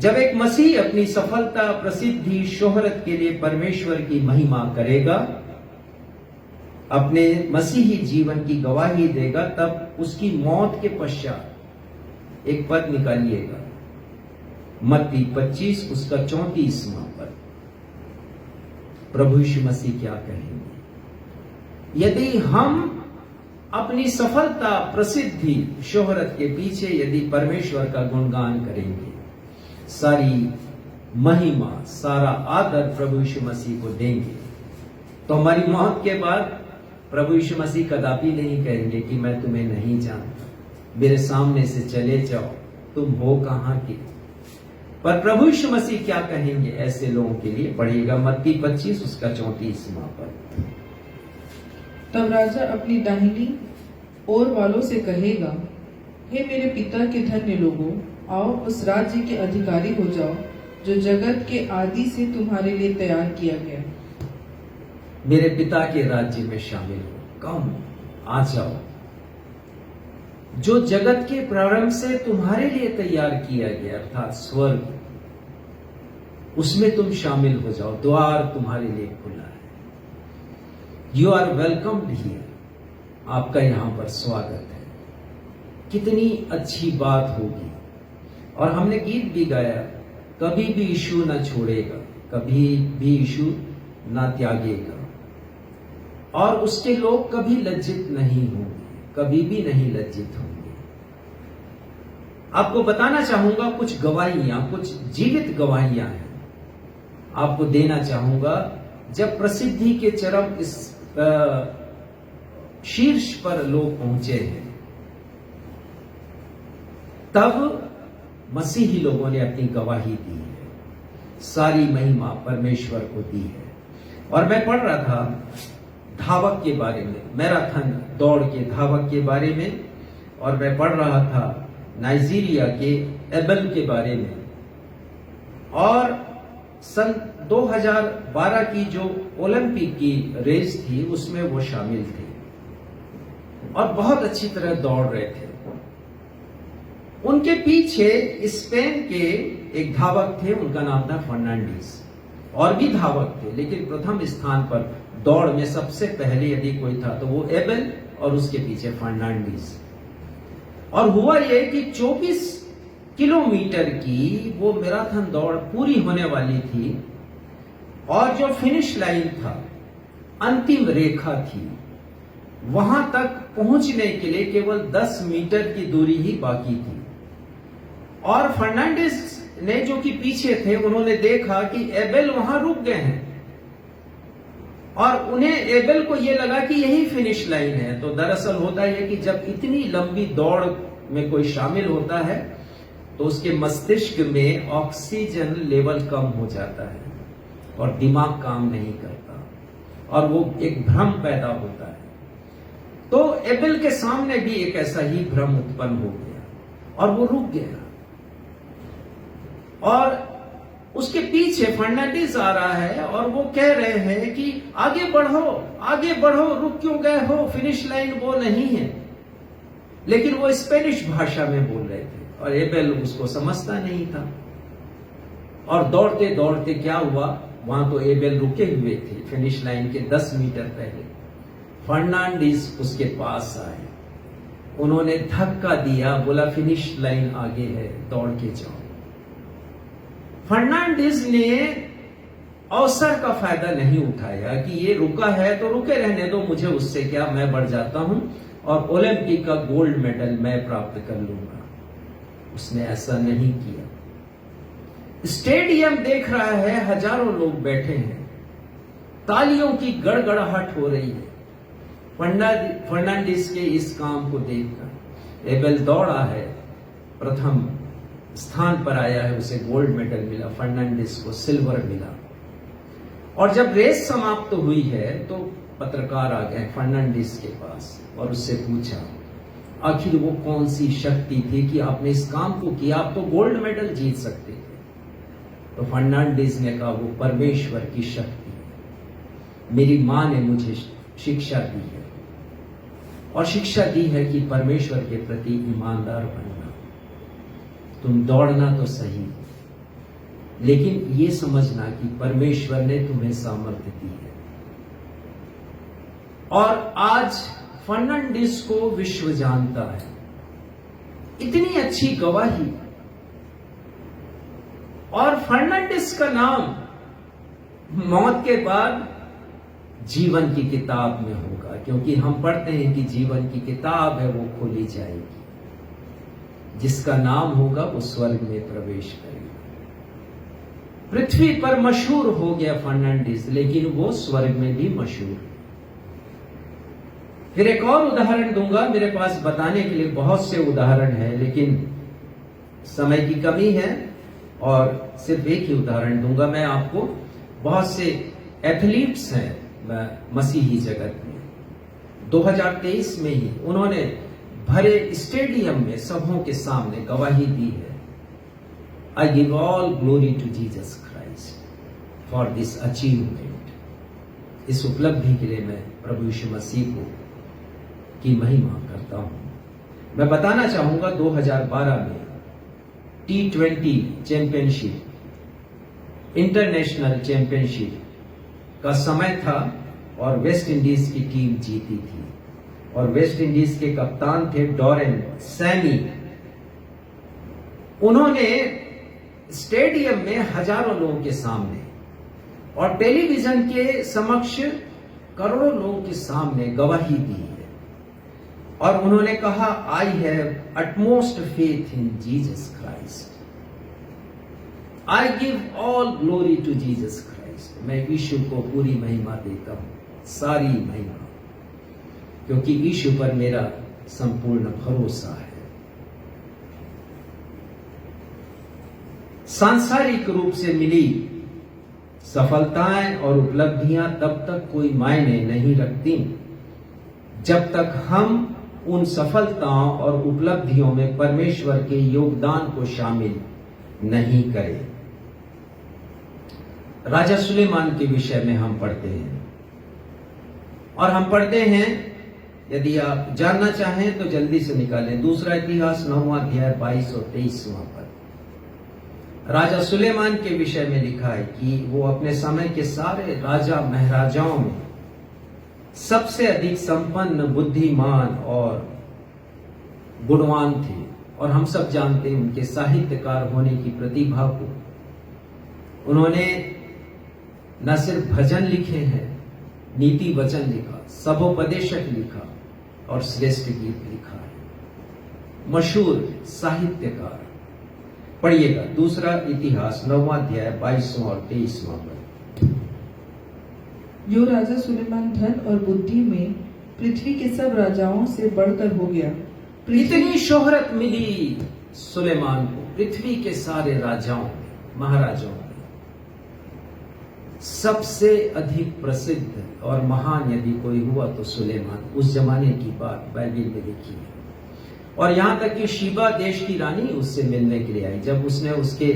जब एक मसीह अपनी सफलता, प्रसिद्धि, शोहरत के लिए परमेश्वर की महिमा करेगा, अपने मसीही जीवन की गवाही देगा, तब उसकी मौत के पश्चात एक पद निकालिएगा, मत्ती 25 उसका 34वां पद। प्रभु यीशु मसीह क्या कहेंगे? यदि हम अपनी सफलता, प्रसिद्धि, शोहरत के पीछे यदि परमेश्वर का गुणगान करेंगे, सारी महिमा, सारा आदर प्रभु यीशु मसीह को देंगे, तो हमारी मौत के बाद प्रभु यीशु मसीह कदापि नहीं कहेंगे कि मैं तुम्हें नहीं जानता, मेरे सामने से चले जाओ, तुम हो कहां के। पर प्रभु यीशु मसीह क्या कहेंगे ऐसे लोगों के लिए? पढ़िएगा मत्ती 25 उसका 34वां पद। तब राजा अपनी दाहिनी ओर वालों से कहेगा, हे मेरे पिता के धन्य लोगों, आओ उस राज्य के अधिकारी हो जाओ जो जगत के आदि से तुम्हारे लिए तैयार किया गया। मेरे पिता के राज्य में शामिल हो, कम आ जाओ, जो जगत के प्रारंभ से तुम्हारे लिए तैयार किया गया, अर्थात स्वर्ग, उसमें तुम शामिल हो जाओ। द्वार तुम्हारे लिए खुला है। यू आर वेलकम्ड हियर, आपका यहां पर स्वागत है। कितनी अच्छी बात होगी। और हमने गीत भी गाया, कभी भी यीशु न छोड़ेगा, कभी भी यीशु न त्यागेगा, और उसके लोग कभी लज्जित नहीं होंगे, कभी भी नहीं लज्जित होंगे। आपको बताना चाहूंगा कुछ गवाहियां, कुछ जीवित गवाहियां हैं आपको देना चाहूंगा। जब प्रसिद्धि के चरम इस शीर्ष पर लोग पहुंचे हैं, तब मसीही लोगों ने अपनी गवाही दी है। सारी महिमा परमेश्वर को दी है। और मैं पढ़ रहा था धावक के बारे में, मैराथन दौड़ के धावक के बारे में, और मैं पढ़ रहा था नाइजीरिया के एबेल के बारे में। और सन 2012 की जो ओलंपिक की रेस थी उसमें वो शामिल थे और बहुत अच्छी तरह दौड़ रहे थे। उनके पीछे स्पेन के एक धावक थे, उनका नाम था फर्नांडिस। और भी धावक थे, लेकिन प्रथम स्थान पर दौड़ में सबसे पहले यदि कोई था तो वो एबेल और उसके पीछे फर्नांडिस। और हुआ ये कि 24 किलोमीटर की वो मैराथन दौड़ पूरी होने वाली थी और जो फिनिश लाइन था, अंतिम रेखा थी, वहां तक पहुंचने के लिए केवल 10 मीटर की दूरी ही बाकी थी। और फर्नांडिस ने, जो कि पीछे थे, उन्होंने देखा कि एबेल वहां रुक गए हैं और उन्हें, एबेल को यह लगा कि यही फिनिश लाइन है। तो दरअसल होता यह कि जब इतनी लंबी दौड़ में कोई शामिल होता है तो उसके मस्तिष्क में ऑक्सीजन लेवल कम हो जाता है और दिमाग काम नहीं करता और वो एक भ्रम पैदा होता है। तो एबेल के सामने भी एक ऐसा ही भ्रम उत्पन्न हो गया और वो रुक गया। और उसके पीछे फर्नांडिस आ रहा है और वो कह रहे हैं कि आगे बढ़ो, आगे बढ़ो, रुक क्यों गए हो, फिनिश लाइन वो नहीं है। लेकिन वो स्पेनिश भाषा में बोल रहे थे और एबेल उसको समझता नहीं था। और दौड़ते दौड़ते क्या हुआ, वहां तो एबेल रुके हुए थे फिनिश लाइन के 10 मीटर पहले। फर्नांडिस उसके पास आए, उन्होंने धक्का दिया, बोला फिनिश लाइन आगे है, दौड़ के जाओ। फर्नांडिस ने अवसर का फायदा नहीं उठाया कि ये रुका है तो रुके रहने दो, मुझे उससे क्या, मैं बढ़ जाता हूं और ओलंपिक का गोल्ड मेडल मैं प्राप्त कर लूंगा। उसने ऐसा नहीं किया। स्टेडियम देख रहा है, हजारों लोग बैठे हैं, तालियों की गड़गड़ाहट हो रही है फर्नांडिस के इस काम को देखकर। एबेल दौड़ा है, प्रथम स्थान पर आया है, उसे गोल्ड मेडल मिला, फर्नांडिस को सिल्वर मिला। और जब रेस समाप्त हुई है तो पत्रकार आ गए फर्नांडिस के पास और उससे पूछा आखिर वो कौन सी शक्ति थी कि आपने इस काम को किया, आप तो गोल्ड मेडल जीत सकते थे। तो फर्नांडिस ने कहा वो परमेश्वर की शक्ति है। मेरी मां ने मुझे शिक्षा दी है और शिक्षा दी है कि परमेश्वर के प्रति ईमानदार बनना। तुम दौड़ना तो सही, लेकिन ये समझना कि परमेश्वर ने तुम्हें सामर्थ्य दी है। और आज फर्नांडिस को विश्व जानता है। इतनी अच्छी गवाही। और फर्नांडिस का नाम मौत के बाद जीवन की किताब में होगा, क्योंकि हम पढ़ते हैं कि जीवन की किताब है वो खोली जाएगी। जिसका नाम होगा वो स्वर्ग में प्रवेश करेगा। पृथ्वी पर मशहूर हो गया फर्नांडिस, लेकिन वो स्वर्ग में भी मशहूर है। फिर एक और उदाहरण दूंगा, मेरे पास बताने के लिए बहुत से उदाहरण हैं, लेकिन समय की कमी है और सिर्फ एक ही उदाहरण दूंगा मैं आपको। बहुत से एथलीट्स हैं मसीही जगत में। 2023 में ही उन्होंने भरे स्टेडियम में सबों के सामने गवाही दी है, I give all glory to Jesus Christ for this achievement. इस उपलब्धि के लिए मैं प्रभु यीशु मसीह को की महिमा करता हूं। मैं बताना चाहूंगा 2012 में T20 चैंपियनशिप, इंटरनेशनल चैंपियनशिप का समय था और वेस्ट इंडीज की टीम जीती थी और वेस्ट इंडीज के कप्तान थे डॉरेन सैमी। उन्होंने स्टेडियम में हजारों लोगों के सामने और टेलीविजन के समक्ष करोड़ों लोगों के सामने गवाही दी है और उन्होंने कहा I have utmost faith in Jesus Christ, I give all glory to Jesus Christ. मैं यीशु को पूरी महिमा देता हूं, सारी महिमा, क्योंकि यीशु पर मेरा संपूर्ण भरोसा है। सांसारिक रूप से मिली सफलताएं और उपलब्धियां तब तक कोई मायने नहीं रखती जब तक हम उन सफलताओं और उपलब्धियों में परमेश्वर के योगदान को शामिल नहीं करें। राजा सुलेमान के विषय में हम पढ़ते हैं और हम पढ़ते हैं, यदि आप जानना चाहें तो जल्दी से निकालें, दूसरा इतिहास 9वां अध्याय 22 और 23वां पद। राजा सुलेमान के विषय में लिखा है कि वो अपने समय के सारे राजा महाराजाओं में सबसे अधिक संपन्न, बुद्धिमान और गुणवान थे। और हम सब जानते हैं उनके साहित्यकार होने की प्रतिभा को। उन्होंने न सिर्फ भजन लिखे हैं, नीति वचन लिखा, सबोपदेशक लिखा और श्रेष्ठ गीत लिखा है। मशहूर साहित्यकार। पढ़िएगा दूसरा इतिहास 9वां अध्याय 22वां और 23वां पद। जो राजा सुलेमान धन और बुद्धि में पृथ्वी के सब राजाओं से बढ़कर हो गया। इतनी शोहरत मिली सुलेमान को पृथ्वी के सारे राजाओं में, महाराजाओं में। सबसे अधिक प्रसिद्ध और महान यदि कोई हुआ तो सुलेमान। उस जमाने की बात बाइबल में लिखी है। और यहां तक कि शीबा देश की रानी उससे मिलने के लिए आई। जब उसने उसके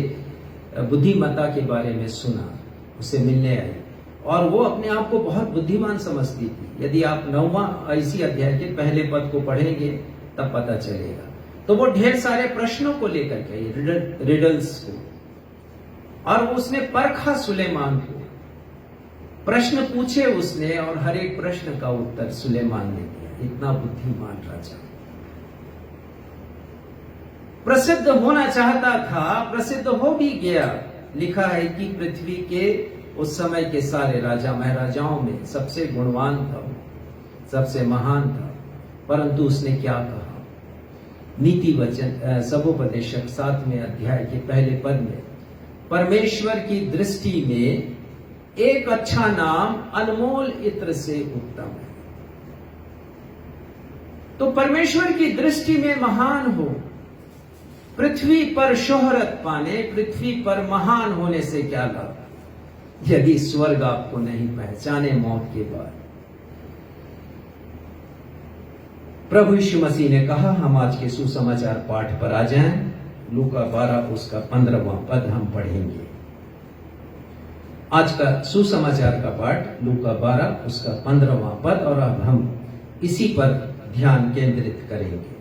बुद्धिमत्ता के बारे में सुना, उससे मिलने आई और वो अपने आप को बहुत बुद्धिमान समझती थी। यदि आप 9वां इसी अध्याय के पहले पद को पढ़ेंगे तब पता चलेगा। तो वो ढेर सारे प्रश्नों को लेकर के आई, रिडल्स को, और उसने परखा सुलेमान को। प्रश्न पूछे उसने और हर एक प्रश्न का उत्तर सुलेमान ने दिया। इतना बुद्धिमान राजा। प्रसिद्ध होना चाहता था, प्रसिद्ध हो भी गया। लिखा है कि पृथ्वी के उस समय के सारे राजा महाराजाओं में सबसे गुणवान था, सबसे महान था। परंतु उसने क्या कहा? नीति वचन सबोपदेशक 7वें अध्याय के पहले पद में, परमेश्वर की दृष्टि में एक अच्छा नाम अनमोल इत्र से उत्तम है। तो परमेश्वर की दृष्टि में महान हो, पृथ्वी पर शोहरत पाने, पृथ्वी पर महान होने से क्या लाभ यदि स्वर्ग आपको नहीं पहचाने मौत के बाद। प्रभु यीशु मसीह ने कहा, हम आज के सुसमाचार पाठ पर आ जाएं। लूका 12 उसका 15वां पद हम पढ़ेंगे। आज का सुसमाचार का पाठ लूका 12 उसका 15वां पद, और अब हम इसी पर ध्यान केंद्रित करेंगे।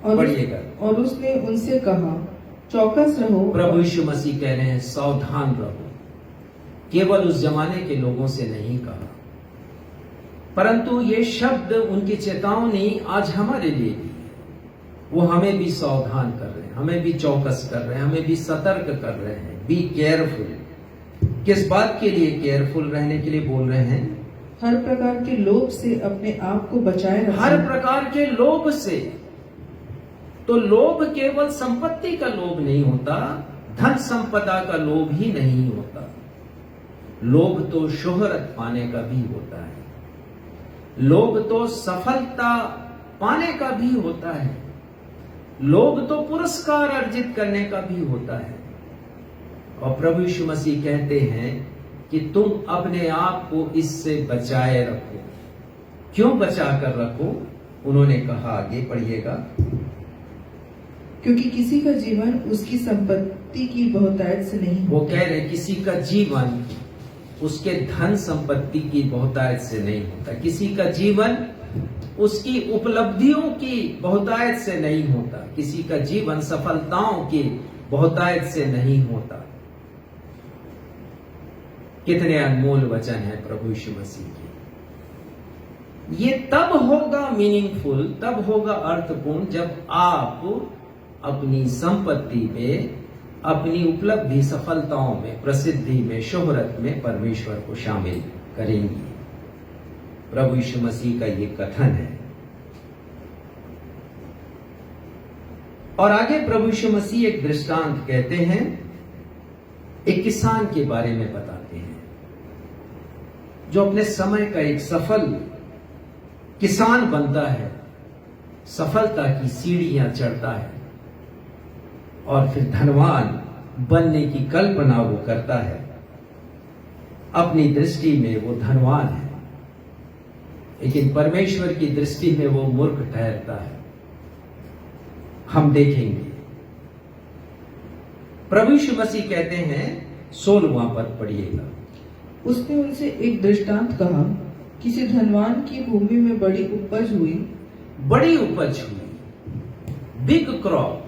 पढ़िएगा। और उसने उनसे कहा, चौकस रहो। प्रभु यीशु मसीह कह रहे हैं, सावधान रहो। केवल उस जमाने के लोगों से नहीं कहा, परंतु ये शब्द, उनकी चेतावनी आज हमारे लिए भी है। वो हमें भी सावधान कर रहे हैं, हमें भी चौकस कर रहे हैं, हमें भी सतर्क कर रहे हैं। Be careful. किस बात के लिए केयरफुल रहने के लिए बोल रहे हैं? हर प्रकार के लोभ से अपने आप को बचाए रखें। हर प्रकार के लोभ से। तो लोभ केवल संपत्ति का लोभ नहीं होता, धन संपदा का लोभ ही नहीं होता। लोभ तो शोहरत पाने का भी होता है, लोभ तो सफलता पाने का भी होता है, लोभ तो पुरस्कार अर्जित करने का भी होता है। और प्रभु यीशु मसीह कहते हैं कि तुम अपने आप को इससे बचाए रखो। क्यों बचा कर रखो? उन्होंने कहा, आगे पढ़िएगा, क्योंकि किसी का जीवन उसकी संपत्ति की बहुतायत से नहीं वो होता। कह रहे किसी का जीवन उसके धन संपत्ति की बहुतायत से नहीं होता। किसी का जीवन उसकी उपलब्धियों की बहुतायत से नहीं होता। किसी का जीवन सफलताओं की बहुतायत से नहीं होता। कितने अनमोल वचन है प्रभु यीशु मसीह के। ये तब होगा मीनिंगफुल, तब होगा अर्थपूर्ण, जब आप अपनी संपत्ति में, अपनी उपलब्धि, सफलताओं में, प्रसिद्धि में, शोहरत में परमेश्वर को शामिल करेंगे। प्रभु यीशु मसीह का ये कथन है। और आगे प्रभु यीशु मसीह एक दृष्टांत कहते हैं, एक किसान के बारे में बताते हैं जो अपने समय का एक सफल किसान बनता है, सफलता की सीढ़ियां चढ़ता है और फिर धनवान बनने की कल्पना वो करता है, अपनी दृष्टि में वो धनवान है, लेकिन परमेश्वर की दृष्टि में वो मूर्ख ठहरता है। हम देखेंगे प्रभु यीशु मसीह कहते हैं 16वां पद पढ़िएगा। उसने उनसे एक दृष्टांत कहा, किसी धनवान की भूमि में बड़ी उपज हुई, बिग क्रॉप,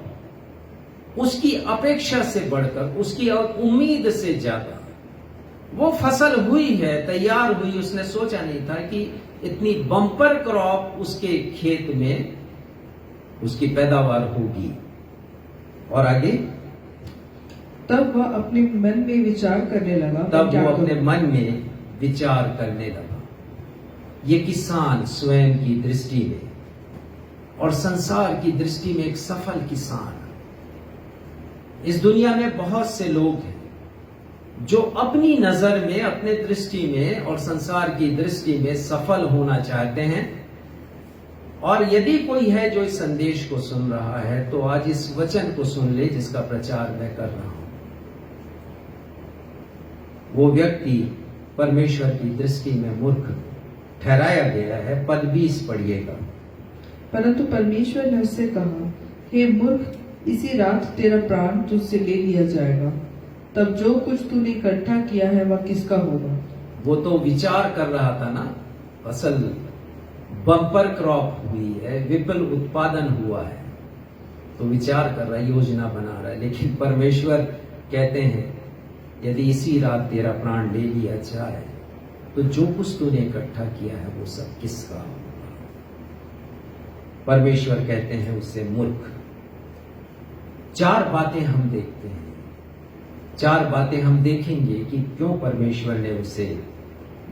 उसकी अपेक्षा से बढ़कर, उसकी उम्मीद से ज्यादा वो फसल हुई है, तैयार हुई। उसने सोचा नहीं था कि इतनी बम्पर क्रॉप उसके खेत में उसकी पैदावार होगी। और आगे, तब वह अपने मन में विचार करने लगा, तब वो अपने मन में विचार करने लगा। ये किसान स्वयं की दृष्टि में और संसार की दृष्टि में एक सफल किसान। इस दुनिया में बहुत से लोग हैं जो अपनी नजर में, अपने दृष्टि में और संसार की दृष्टि में सफल होना चाहते हैं। और यदि कोई है जो इस संदेश को सुन रहा है, तो आज इस वचन को सुन ले जिसका प्रचार मैं कर रहा हूं। वो व्यक्ति परमेश्वर की दृष्टि में मूर्ख ठहराया गया है। पद 20 पढ़िएगा। परंतु परमेश्वर ने उससे कहा, हे मूर्ख, इसी रात तेरा प्राण तुझसे ले लिया जाएगा। तब जो कुछ तूने इकट्ठा किया है वह किसका होगा? वो तो विचार कर रहा था ना, फसल बम्पर क्रॉप हुई है, विपुल उत्पादन हुआ है, तो विचार कर रहा है, योजना बना रहा है। लेकिन परमेश्वर कहते हैं, यदि इसी रात तेरा प्राण ले लिया जाए तो जो कुछ तूने इकट्ठा किया है वो सब किसका होगा? परमेश्वर कहते हैं उससे मूर्ख। 4 बातें हम देखते हैं, 4 बातें हम देखेंगे कि क्यों परमेश्वर ने उसे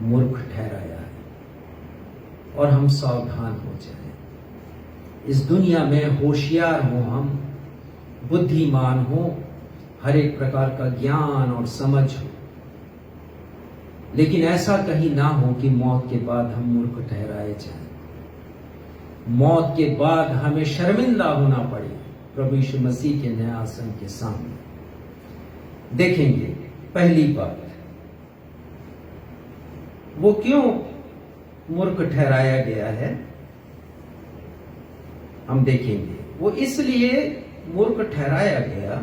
मूर्ख ठहराया है, और हम सावधान हो जाएं। इस दुनिया में होशियार हो हम, बुद्धिमान हो, हर एक प्रकार का ज्ञान और समझ हो, लेकिन ऐसा कहीं ना हो कि मौत के बाद हम मूर्ख ठहराए जाएं। मौत के बाद हमें शर्मिंदा होना पड़े प्रभु यीशु मसीह के न्यायासन के सामने। देखेंगे पहली बात, वो क्यों मूर्ख ठहराया गया है, हम देखेंगे। वो इसलिए मूर्ख ठहराया गया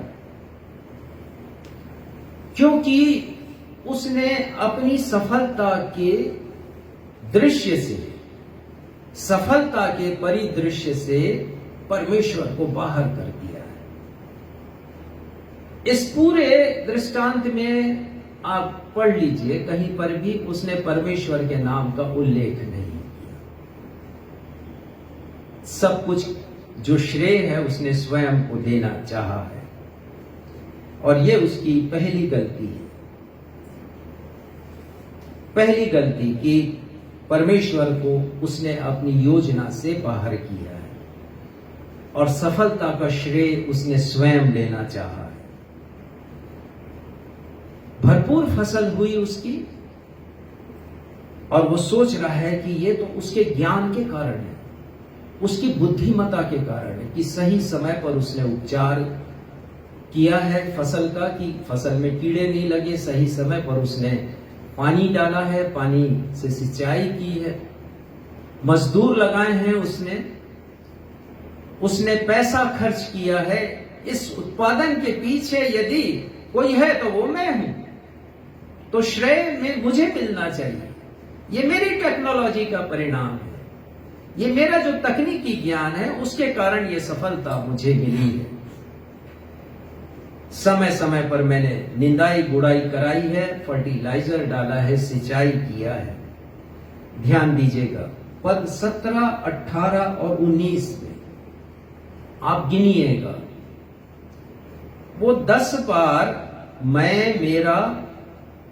क्योंकि उसने अपनी सफलता के दृश्य से, सफलता के परिदृश्य से परमेश्वर को बाहर कर दिया है। इस पूरे दृष्टांत में आप पढ़ लीजिए, कहीं पर भी उसने परमेश्वर के नाम का उल्लेख नहीं किया। सब कुछ जो श्रेय है उसने स्वयं को देना चाहा है, और यह उसकी पहली गलती है। पहली गलती कि परमेश्वर को उसने अपनी योजना से बाहर किया है, और सफलता का श्रेय उसने स्वयं लेना चाहा है। भरपूर फसल हुई उसकी, और वो सोच रहा है कि ये तो उसके ज्ञान के कारण है, उसकी बुद्धिमत्ता के कारण है कि सही समय पर उसने उपचार किया है फसल का, कि फसल में कीड़े नहीं लगे, सही समय पर उसने पानी डाला है, पानी से सिंचाई की है, मजदूर लगाए हैं उसने पैसा खर्च किया है। इस उत्पादन के पीछे यदि कोई है तो वो मैं हूं, तो श्रेय में मुझे मिलना चाहिए। ये मेरी टेक्नोलॉजी का परिणाम है, ये मेरा जो तकनीकी ज्ञान है उसके कारण ये सफलता मुझे मिली है। समय समय पर मैंने निंदाई गुड़ाई कराई है, फर्टिलाइजर डाला है, सिंचाई किया है। ध्यान दीजिएगा, पद 17, 18 और 19 में आप गिनिएगा, वो 10 बार मैं, मेरा,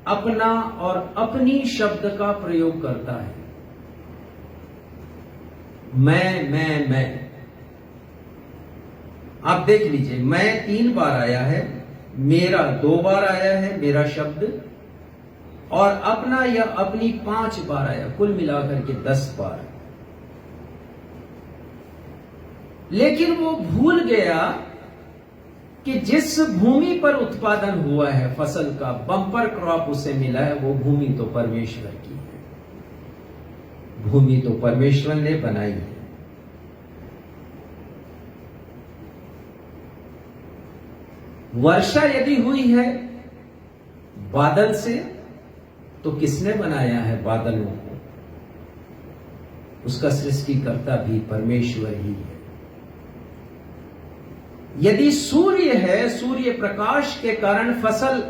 अपना और अपनी शब्द का प्रयोग करता है। मैं आप देख लीजिए, मैं 3 बार आया है, मेरा 2 बार आया है, मेरा शब्द, और अपना या अपनी 5 बार आया, कुल मिलाकर के 10 बार। लेकिन वो भूल गया कि जिस भूमि पर उत्पादन हुआ है फसल का, बम्पर क्रॉप उसे मिला है, वो भूमि तो परमेश्वर की है। भूमि तो परमेश्वर ने बनाई है। वर्षा यदि हुई है बादल से, तो किसने बनाया है बादलों को? उसका सृष्टिकर्ता भी परमेश्वर ही है। यदि सूर्य है, सूर्य प्रकाश के कारण फसल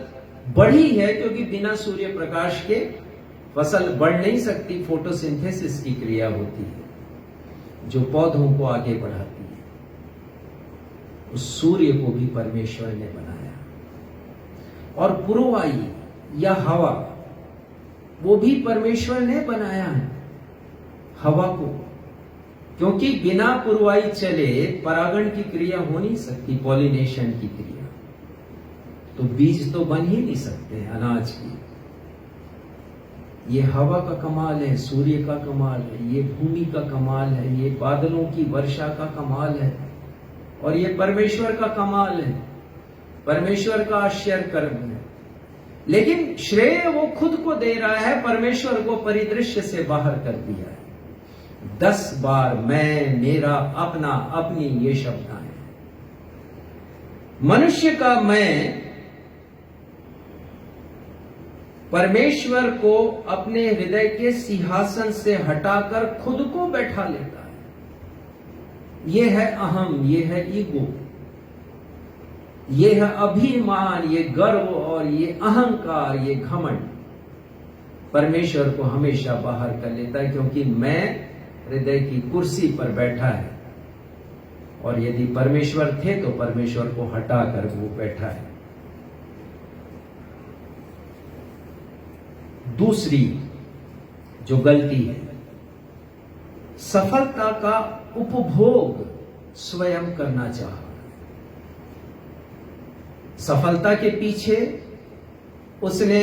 बढ़ी है, क्योंकि बिना सूर्य प्रकाश के फसल बढ़ नहीं सकती। फोटोसिंथेसिस की क्रिया होती है जो पौधों को आगे बढ़ाती है। उस सूर्य को भी परमेश्वर ने बनाया। और पुरवाई या हवा, वो भी परमेश्वर ने बनाया है हवा को, क्योंकि बिना पुरवाई चले परागण की क्रिया हो नहीं सकती, पॉलिनेशन की क्रिया। तो बीज तो बन ही नहीं सकते अनाज की। ये हवा का कमाल है, सूर्य का कमाल है, ये भूमि का कमाल है, ये बादलों की वर्षा का कमाल है, और ये परमेश्वर का कमाल है, परमेश्वर का आश्चर्य कर्म है। लेकिन श्रेय वो खुद को दे रहा है, परमेश्वर को परिदृश्य से बाहर कर दिया है। 10 बार मैं, मेरा, अपना, अपनी, ये शब्द आए। मनुष्य का मैं परमेश्वर को अपने हृदय के सिंहासन से हटाकर खुद को बैठा लेता है। ये है अहम, ये है ईगो, ये है अभिमान, ये गर्व और ये अहंकार, ये घमंड परमेश्वर को हमेशा बाहर कर लेता है, क्योंकि मैं हृदय की कुर्सी पर बैठा है। और यदि परमेश्वर थे तो परमेश्वर को हटाकर वो बैठा है। दूसरी जो गलती है, सफलता का उपभोग स्वयं करना चाहा। सफलता के पीछे उसने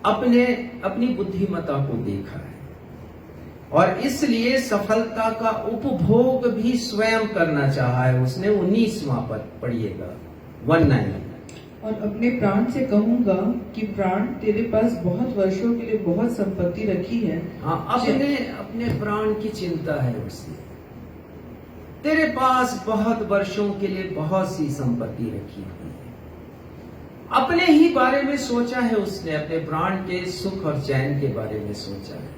अपनी बुद्धिमत्ता को देखा है, और इसलिए सफलता का उपभोग भी स्वयं करना चाहा है उसने। 19वां पद पढ़िएगा, 19। और अपने प्राण से कहूंगा कि प्राण, तेरे पास बहुत वर्षों के लिए बहुत संपत्ति रखी है। हाँ, अपने प्राण की चिंता है उसे। तेरे पास बहुत वर्षों के लिए बहुत सी संपत्ति रखी हुई है। अपने ही बारे में सोचा है उसने, अपने प्राण के सुख और चैन के बारे में सोचा है,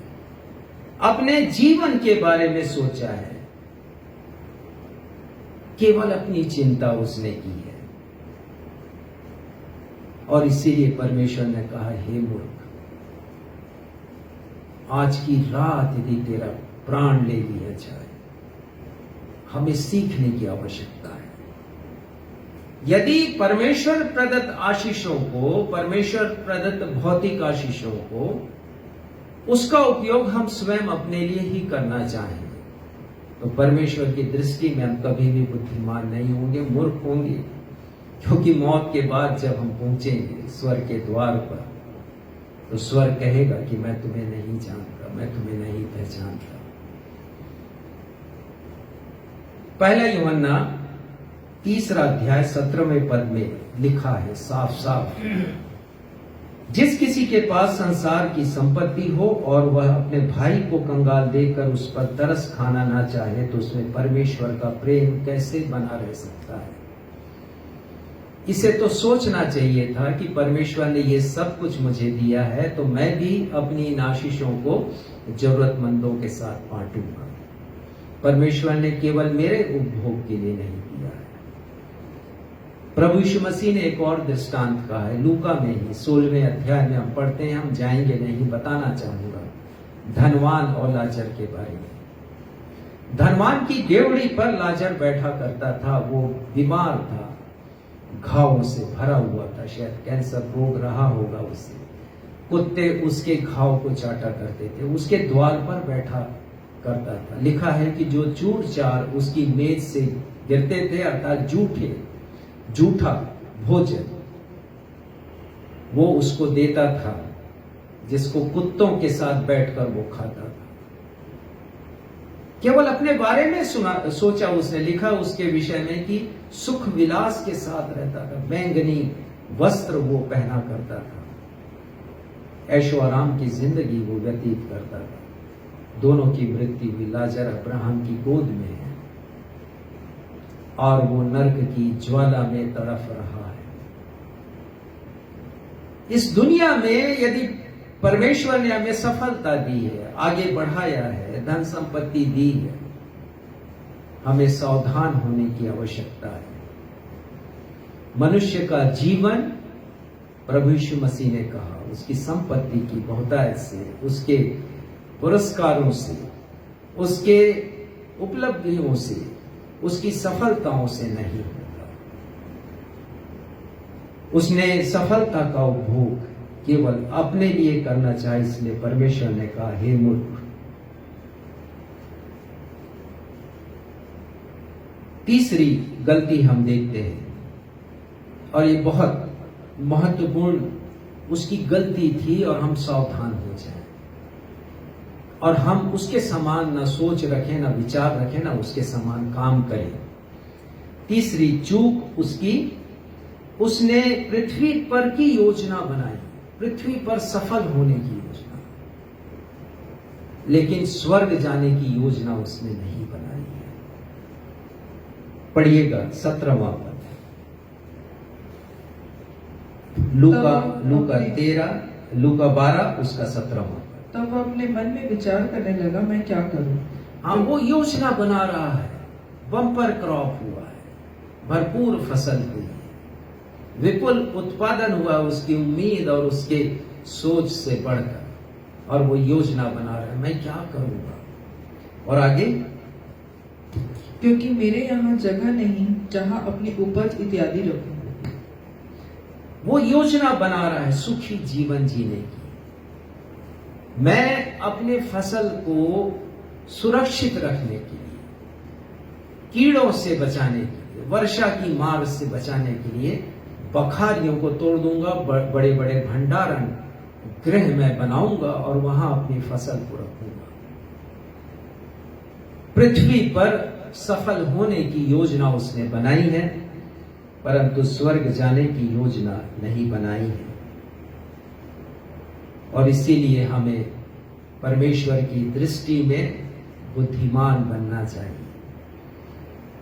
अपने जीवन के बारे में सोचा है। केवल अपनी चिंता उसने की है। और इसीलिए परमेश्वर ने कहा, हे मूर्ख, आज की रात यदि तेरा प्राण ले लिया जाए, हमें सीखने की आवश्यकता है। यदि परमेश्वर प्रदत्त आशीषों को, परमेश्वर प्रदत्त भौतिक आशीषों को, उसका उपयोग हम स्वयं अपने लिए ही करना चाहें, तो परमेश्वर की दृष्टि में हम कभी भी बुद्धिमान नहीं होंगे, मूर्ख होंगे। क्योंकि मौत के बाद जब हम पहुंचेंगे स्वर्ग के द्वार पर, तो स्वर्ग कहेगा कि मैं तुम्हें नहीं जानता, मैं तुम्हें नहीं पहचानता। पहला यूहन्ना 3 अध्याय 17वें पद में लिखा है साफ साफ, जिस किसी के पास संसार की संपत्ति हो और वह अपने भाई को कंगाल देकर उस पर तरस खाना ना चाहे, तो उसमें परमेश्वर का प्रेम कैसे बना रह सकता है। इसे तो सोचना चाहिए था कि परमेश्वर ने ये सब कुछ मुझे दिया है, तो मैं भी अपनी इन आशीषों को जरूरतमंदों के साथ बांटूंगा। परमेश्वर ने केवल मेरे उपभोग के लिए नहीं दिया है। प्रभु यीशु मसीह ने एक और दृष्टांत कहा है, लूका में ही 16वें अध्याय में हम पढ़ते हैं, हम जाएंगे नहीं, बताना चाहूंगा धनवान और लाजर के बारे में। धनवान की डेवड़ी पर लाजर बैठा करता था। वो बीमार था, घावों से भरा हुआ था, शायद कैंसर रोग रहा होगा उसे। कुत्ते उसके घाव को चाटा करते थे, उसके द्वार पर बैठा करता था। लिखा है कि जो चूर चार उसकी मेज से गिरते थे, अर्थात झूठा भोजन, वो उसको देता था, जिसको कुत्तों के साथ बैठकर वो खाता था। केवल अपने बारे में सोचा उसने। लिखा उसके विषय में कि सुख विलास के साथ रहता था, बैंगनी वस्त्र वो पहना करता था, ऐशो आराम की जिंदगी वो व्यतीत करता था। दोनों की मृत्यु हुई, लाजर अब्राहम की गोद में है और वो नरक की ज्वाला में तड़फ रहा है। इस दुनिया में यदि परमेश्वर ने हमें सफलता दी है, आगे बढ़ाया है, धन संपत्ति दी है, हमें सावधान होने की आवश्यकता है। मनुष्य का जीवन, प्रभु यीशु मसीह ने कहा, उसकी संपत्ति की बहुतायत से, उसके पुरस्कारों से, उसके उपलब्धियों से, उसकी सफलताओं से नहीं होता। उसने सफलता का उपभोग केवल अपने लिए करना चाहा, इसलिए परमेश्वर ने कहा, हे मूर्ख। तीसरी गलती हम देखते हैं, और ये बहुत महत्वपूर्ण उसकी गलती थी, और हम सावधान हो जाएं और हम उसके समान ना सोच रखें, ना विचार रखें, ना उसके समान काम करें। तीसरी चूक उसकी, उसने पृथ्वी पर की योजना बनाई, पृथ्वी पर सफल होने की योजना, लेकिन स्वर्ग जाने की योजना उसने नहीं बनाई है। पढ़िएगा 17वां पद, लूका 13, लूका 12 उसका 17वां पद। तब वह अपने मन में विचार करने लगा, मैं क्या करूं? हाँ, वो योजना बना रहा है, बम्पर क्रॉप हुआ है, भरपूर फसल हुई है, विपुल उत्पादन हुआ उसकी उम्मीद और उसके सोच से बढ़कर, और वो योजना बना रहा है, मैं क्या करूंगा। और आगे, क्योंकि मेरे यहाँ जगह नहीं जहाँ अपनी उपज इत्यादि रखूं। वो योजना बना रहा है सुखी जीवन जीने की। मैं अपने फसल को सुरक्षित रखने के लिए, कीड़ों से बचाने के लिए, वर्षा की मार से बचाने के लिए बखारियों को तोड़ दूंगा, बड़े बड़े भंडारण गृह में बनाऊंगा और वहां अपनी फसल को रखूंगा। पृथ्वी पर सफल होने की योजना उसने बनाई है, परंतु स्वर्ग जाने की योजना नहीं बनाई है। और इसीलिए हमें परमेश्वर की दृष्टि में बुद्धिमान बनना चाहिए,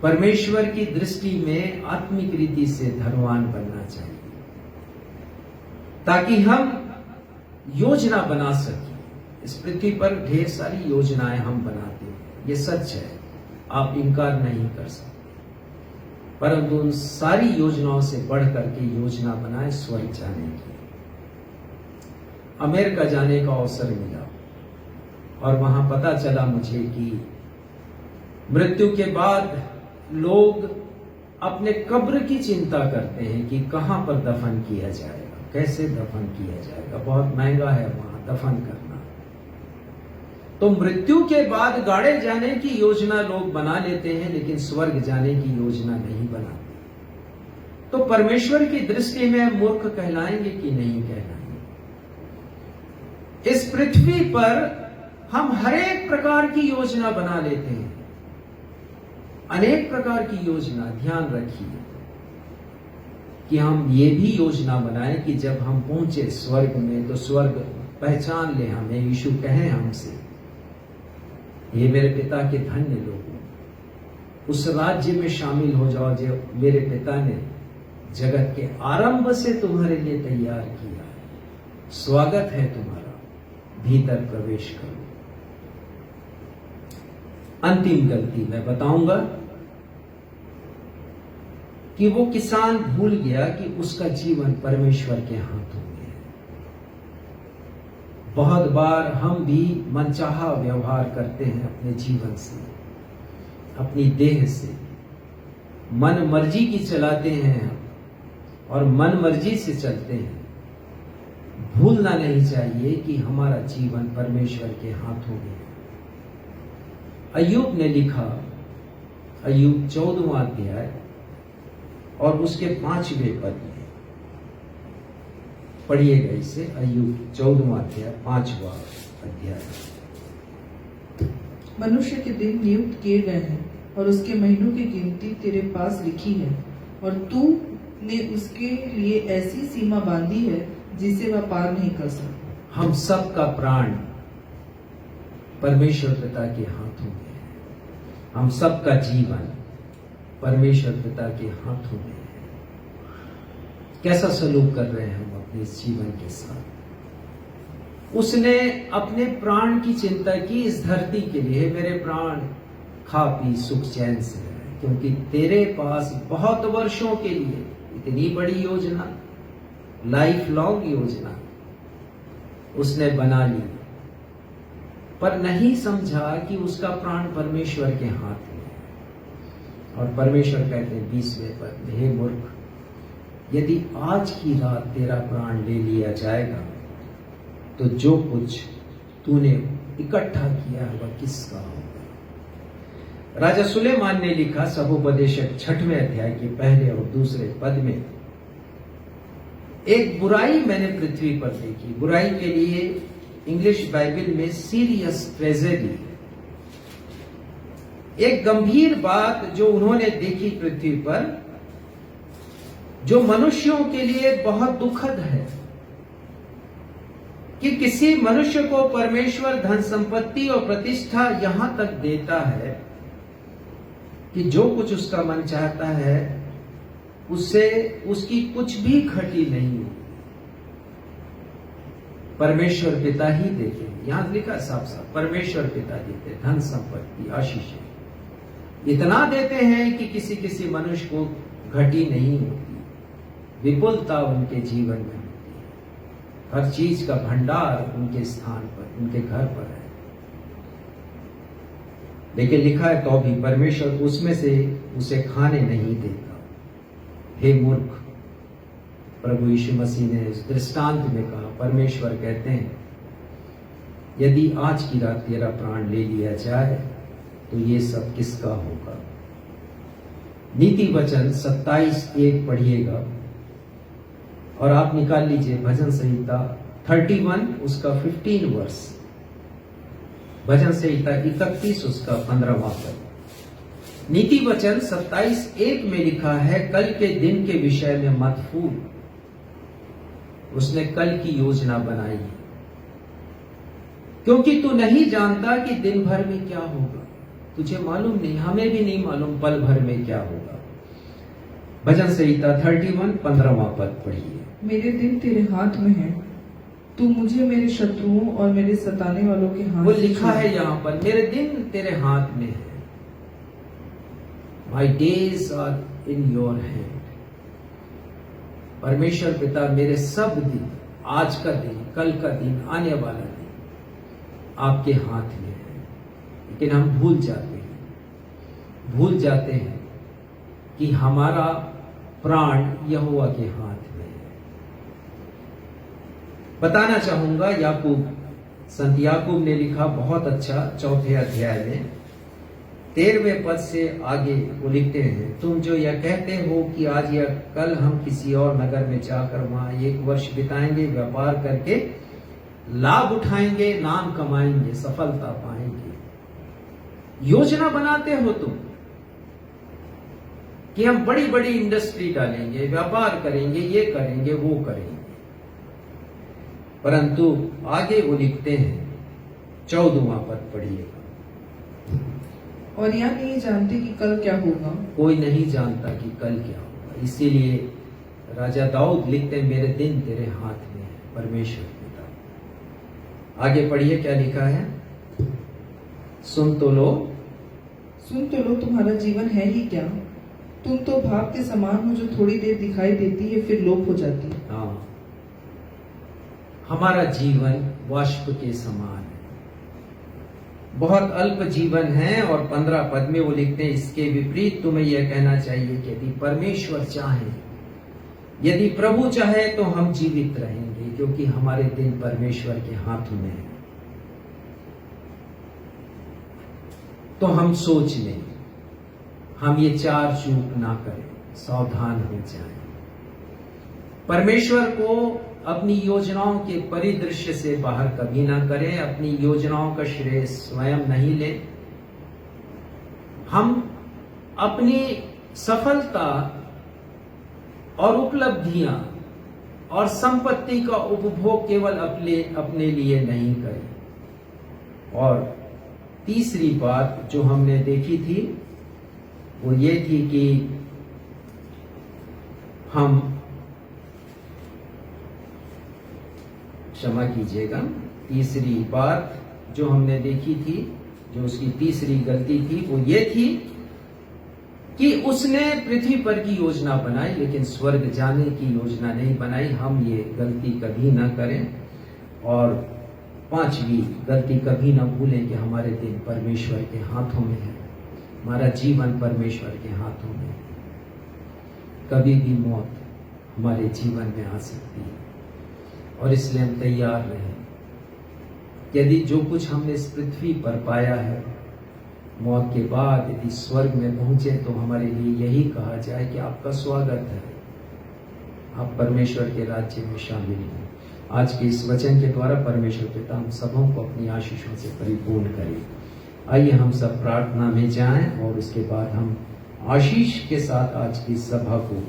परमेश्वर की दृष्टि में आत्मिक रीति से धनवान बनना चाहिए, ताकि हम योजना बना सकें। इस पृथ्वी पर ढेर सारी योजनाएं हम बनाते हैं, ये सच है, आप इनकार नहीं कर सकते, परंतु उन सारी योजनाओं से बढ़कर के योजना बनाए स्वर्ग जाने की। अमेरिका जाने का अवसर मिला और वहां पता चला मुझे कि मृत्यु के बाद लोग अपने कब्र की चिंता करते हैं कि कहां पर दफन किया जाएगा, कैसे दफन किया जाएगा, बहुत महंगा है वहां दफन करना। तो मृत्यु के बाद गाड़े जाने की योजना लोग बना लेते हैं, लेकिन स्वर्ग जाने की योजना नहीं बनाते। तो परमेश्वर की दृष्टि में मूर्ख कहलाएंगे कि नहीं कहलाएंगे? इस पृथ्वी पर हम हर एक प्रकार की योजना बना लेते हैं, अनेक प्रकार की योजना। ध्यान रखिए कि हम ये भी योजना बनाएं कि जब हम पहुंचे स्वर्ग में तो स्वर्ग पहचान ले हमें, यीशु कहे हमसे, ये मेरे पिता के धन्य लोग, उस राज्य में शामिल हो जाओ जो मेरे पिता ने जगत के आरंभ से तुम्हारे लिए तैयार किया है। स्वागत है तुम्हारा, भीतर प्रवेश करो। अंतिम गलती मैं बताऊंगा कि वो किसान भूल गया कि उसका जीवन परमेश्वर के हाथों में है। बहुत बार हम भी मनचाहा व्यवहार करते हैं अपने जीवन से, अपनी देह से, मन मर्जी की चलाते हैं और मन मर्जी से चलते हैं। भूलना नहीं चाहिए कि हमारा जीवन परमेश्वर के हाथों में है। अय्यूब ने लिखा, अय्यूब 14वां अध्याय और उसके 5वें पद में, पढ़िएगा इसे, अय्यूब 14वां अध्याय 5वां अध्याय। मनुष्य के दिन नियुक्त किए गए हैं और उसके महीनों की गिनती तेरे पास लिखी है, और तू ने उसके लिए ऐसी सीमा बांधी है जिसे वह पार नहीं कर सकता। हम सब का प्राण परमेश्वर पिता के हाथों में है। हम सब का जीवन परमेश्वर पिता के हाथों में है। कैसा सलूक कर रहे हैं हम अपने इस जीवन के साथ। उसने अपने प्राण की चिंता की इस धरती के लिए। मेरे प्राण खा पी सुख चैन से रहे, क्योंकि तेरे पास बहुत वर्षों के लिए इतनी बड़ी योजना, लाइफ लॉन्ग योजना उसने बना ली, पर नहीं समझा कि उसका प्राण परमेश्वर के हाथ में है। और परमेश्वर कहते हैं 20वें पद में, हे मूर्ख, यदि आज की रात तेरा प्राण ले लिया जाएगा तो जो कुछ तूने इकट्ठा किया है वह किसका होगा। राजा सुलेमान ने लिखा सभोपदेशक 6वें अध्याय के 1 और 2 पद में, एक बुराई मैंने पृथ्वी पर देखी। बुराई के लिए इंग्लिश बाइबल में सीरियस ट्रेजेडी, एक गंभीर बात जो उन्होंने देखी पृथ्वी पर, जो मनुष्यों के लिए बहुत दुखद है, कि किसी मनुष्य को परमेश्वर धन संपत्ति और प्रतिष्ठा यहां तक देता है कि जो कुछ उसका मन चाहता है उससे उसकी कुछ भी घटी नहीं हो। परमेश्वर पिता ही देते हैं, यहां लिखा साफ साफ, परमेश्वर पिता देते हैं धन संपत्ति आशीषें। इतना देते हैं कि किसी किसी मनुष्य को घटी नहीं होती, विपुलता उनके जीवन में होती है, हर चीज का भंडार उनके स्थान पर, उनके घर पर है। लेकिन लिखा है तो भी परमेश्वर उसमें से उसे खाने नहीं देता। हे मूर्ख, प्रभु यीशु मसीह ने इस दृष्टांत में कहा, परमेश्वर कहते हैं यदि आज की रात तेरा प्राण ले लिया जाए तो ये सब किसका होगा। नीति वचन 27:1 पढ़िएगा और आप निकाल लीजिए भजन संहिता 31 उसका 15 वर्ष, भजन संहिता 31 उसका 15वां पद। नीति वचन 27:1 में लिखा है, कल के दिन के विषय में मत फूल। उसने कल की योजना बनाई है, क्योंकि तू नहीं जानता कि दिन भर में क्या होगा। तुझे मालूम नहीं, हमें भी नहीं मालूम पल भर में क्या होगा। भजन संहिता 31 15वां पद पढ़िए। मेरे दिन तेरे हाथ में है, तू मुझे मेरे शत्रुओं और मेरे सताने वालों के हाथ। वो लिखा है यहां पर, मेरे दिन तेरे हाथ में है। My days are in your hand. परमेश्वर पिता मेरे सब दिन, आज का दिन, कल का दिन, आने वाला दिन आपके हाथ में है। लेकिन हम भूल जाते हैं कि हमारा प्राण यहोवा के हाथ में है। बताना चाहूंगा, याकूब, संत याकूब ने लिखा बहुत अच्छा 4 अध्याय में 13वें पद से आगे वो लिखते हैं, तुम जो यह कहते हो कि आज या कल हम किसी और नगर में जाकर वहां 1 वर्ष बिताएंगे, व्यापार करके लाभ उठाएंगे, नाम कमाएंगे, सफलता पाएंगे, योजना बनाते हो तुम कि हम बड़ी बड़ी इंडस्ट्री डालेंगे, व्यापार करेंगे, ये करेंगे, वो करेंगे। परंतु आगे वो लिखते हैं 14वां पद पढ़िएगा। और यह नहीं जानते कि कल क्या होगा। कोई नहीं जानता कि कल क्या होगा। इसीलिए राजा दाऊद लिखते हैं, मेरे दिन तेरे हाथ में है, परमेश्वर पिता। आगे पढ़िए क्या लिखा है, सुन तो लो, तुम्हारा जीवन है ही क्या। तुम तो भाप के समान हो जो थोड़ी देर दिखाई देती है फिर लोप हो जाती है। हाँ, हमारा जीवन वाष्प के समान है, बहुत अल्प जीवन है। और 15 पद में वो लिखते हैं, इसके विपरीत तुम्हें यह कहना चाहिए कि यदि परमेश्वर चाहे, यदि प्रभु चाहे तो हम जीवित रहेंगे, क्योंकि हमारे दिन परमेश्वर के हाथ में है। तो हम सोच लें, हम ये 4 चूक ना करें, सावधान हो जाएं। परमेश्वर को अपनी योजनाओं के परिदृश्य से बाहर कभी ना करें, अपनी योजनाओं का श्रेय स्वयं नहीं लें। हम अपनी सफलता और उपलब्धियां और संपत्ति का उपभोग केवल अपने लिए नहीं करें। और तीसरी बात जो हमने देखी थी वो ये थी कि हम, क्षमा कीजिएगा, तीसरी बात जो हमने देखी थी, जो उसकी तीसरी गलती थी वो ये थी कि उसने पृथ्वी पर की योजना बनाई लेकिन स्वर्ग जाने की योजना नहीं बनाई। हम ये गलती कभी ना करें। और पांचवी गलती कभी ना भूलें कि हमारे दिन परमेश्वर के हाथों में है, हमारा जीवन परमेश्वर के हाथों में है। कभी भी मौत हमारे जीवन में आ सकती है और इसलिए हम तैयार रहें। यदि जो कुछ हमने इस पृथ्वी पर पाया है, मौत के बाद यदि स्वर्ग में पहुंचे तो हमारे लिए यही कहा जाए कि आपका स्वागत है, आप परमेश्वर के राज्य में शामिल हैं। आज के इस वचन के द्वारा परमेश्वर पिता हम सबों को अपनी आशीषों से परिपूर्ण करे। आइए हम सब प्रार्थना में जाएं और उसके बाद हम आशीष के साथ आज की सभा को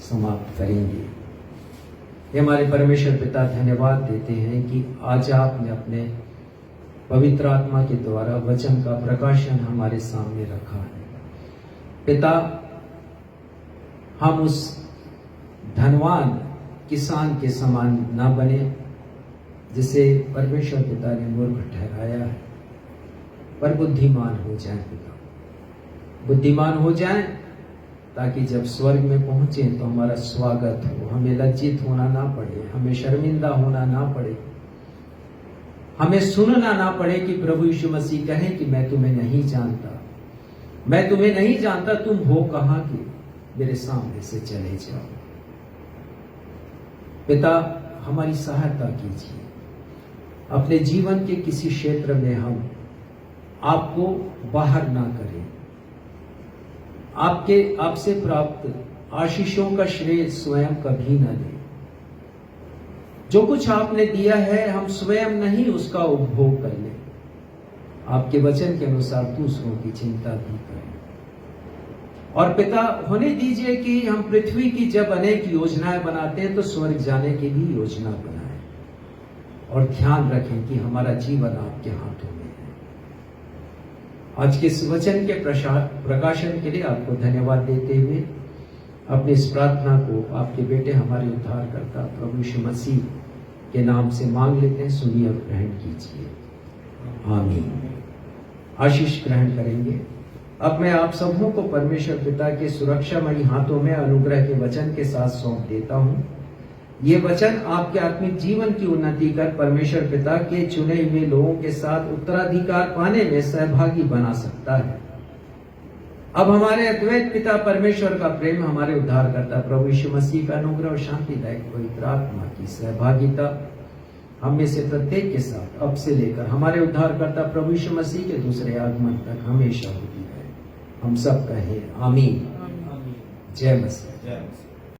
समाप्त करेंगे। ये हमारे परमेश्वर पिता धन्यवाद देते हैं कि आज आपने अपने पवित्र आत्मा के द्वारा वचन का प्रकाशन हमारे सामने रखा है। पिता, हम उस धनवान किसान के समान ना बने जिसे परमेश्वर पिता ने मूर्ख ठहराया है, पर बुद्धिमान हो जाए पिता, बुद्धिमान हो जाए ताकि जब स्वर्ग में पहुंचे तो हमारा स्वागत हो, हमें लज्जित होना ना पड़े, हमें शर्मिंदा होना ना पड़े, हमें सुनना ना पड़े कि प्रभु यीशु मसीह कहे कि मैं तुम्हें नहीं जानता, मैं तुम्हें नहीं जानता, तुम हो कहां के, मेरे सामने से चले जाओ। पिता, हमारी सहायता कीजिए। अपने जीवन के किसी क्षेत्र में हम आपको बाहर ना करें, आपसे प्राप्त आशीषों का श्रेय स्वयं कभी न लें। जो कुछ आपने दिया है हम स्वयं नहीं उसका उपभोग कर लें, आपके वचन के अनुसार दूसरों की चिंता भी करें। और पिता, होने दीजिए कि हम पृथ्वी की जब अनेक योजनाएं बनाते हैं तो स्वर्ग जाने की भी योजना बनाएं, और ध्यान रखें कि हमारा जीवन आपके हाथों में है। आज के इस वचन के प्रकाशन के लिए आपको धन्यवाद देते हुए अपनी इस प्रार्थना को आपके बेटे हमारे उद्धारकर्ता प्रभु यीशु मसीह के नाम से मांग लेते हैं। सुनिए और ग्रहण कीजिए। आमीन। आशीष ग्रहण करेंगे। अब मैं आप सबों को परमेश्वर पिता के सुरक्षामयी हाथों में अनुग्रह के वचन के साथ सौंप देता हूं। ये वचन आपके आत्मिक जीवन की उन्नति कर परमेश्वर पिता के चुने हुए लोगों के साथ उत्तराधिकार पाने में सहभागी बना सकता है। अब हमारे अद्वैत पिता परमेश्वर का प्रेम, हमारे उद्धारकर्ता प्रभु यीशु मसीह का अनुग्रह और शांतिदायक पवित्र आत्मा की सहभागिता हम में से प्रत्येक के साथ अब से लेकर हमारे उद्धारकर्ता प्रभु यीशु मसीह के दूसरे आगमन तक हमेशा होती है। हम सब कहें आमीन। जय मसीह।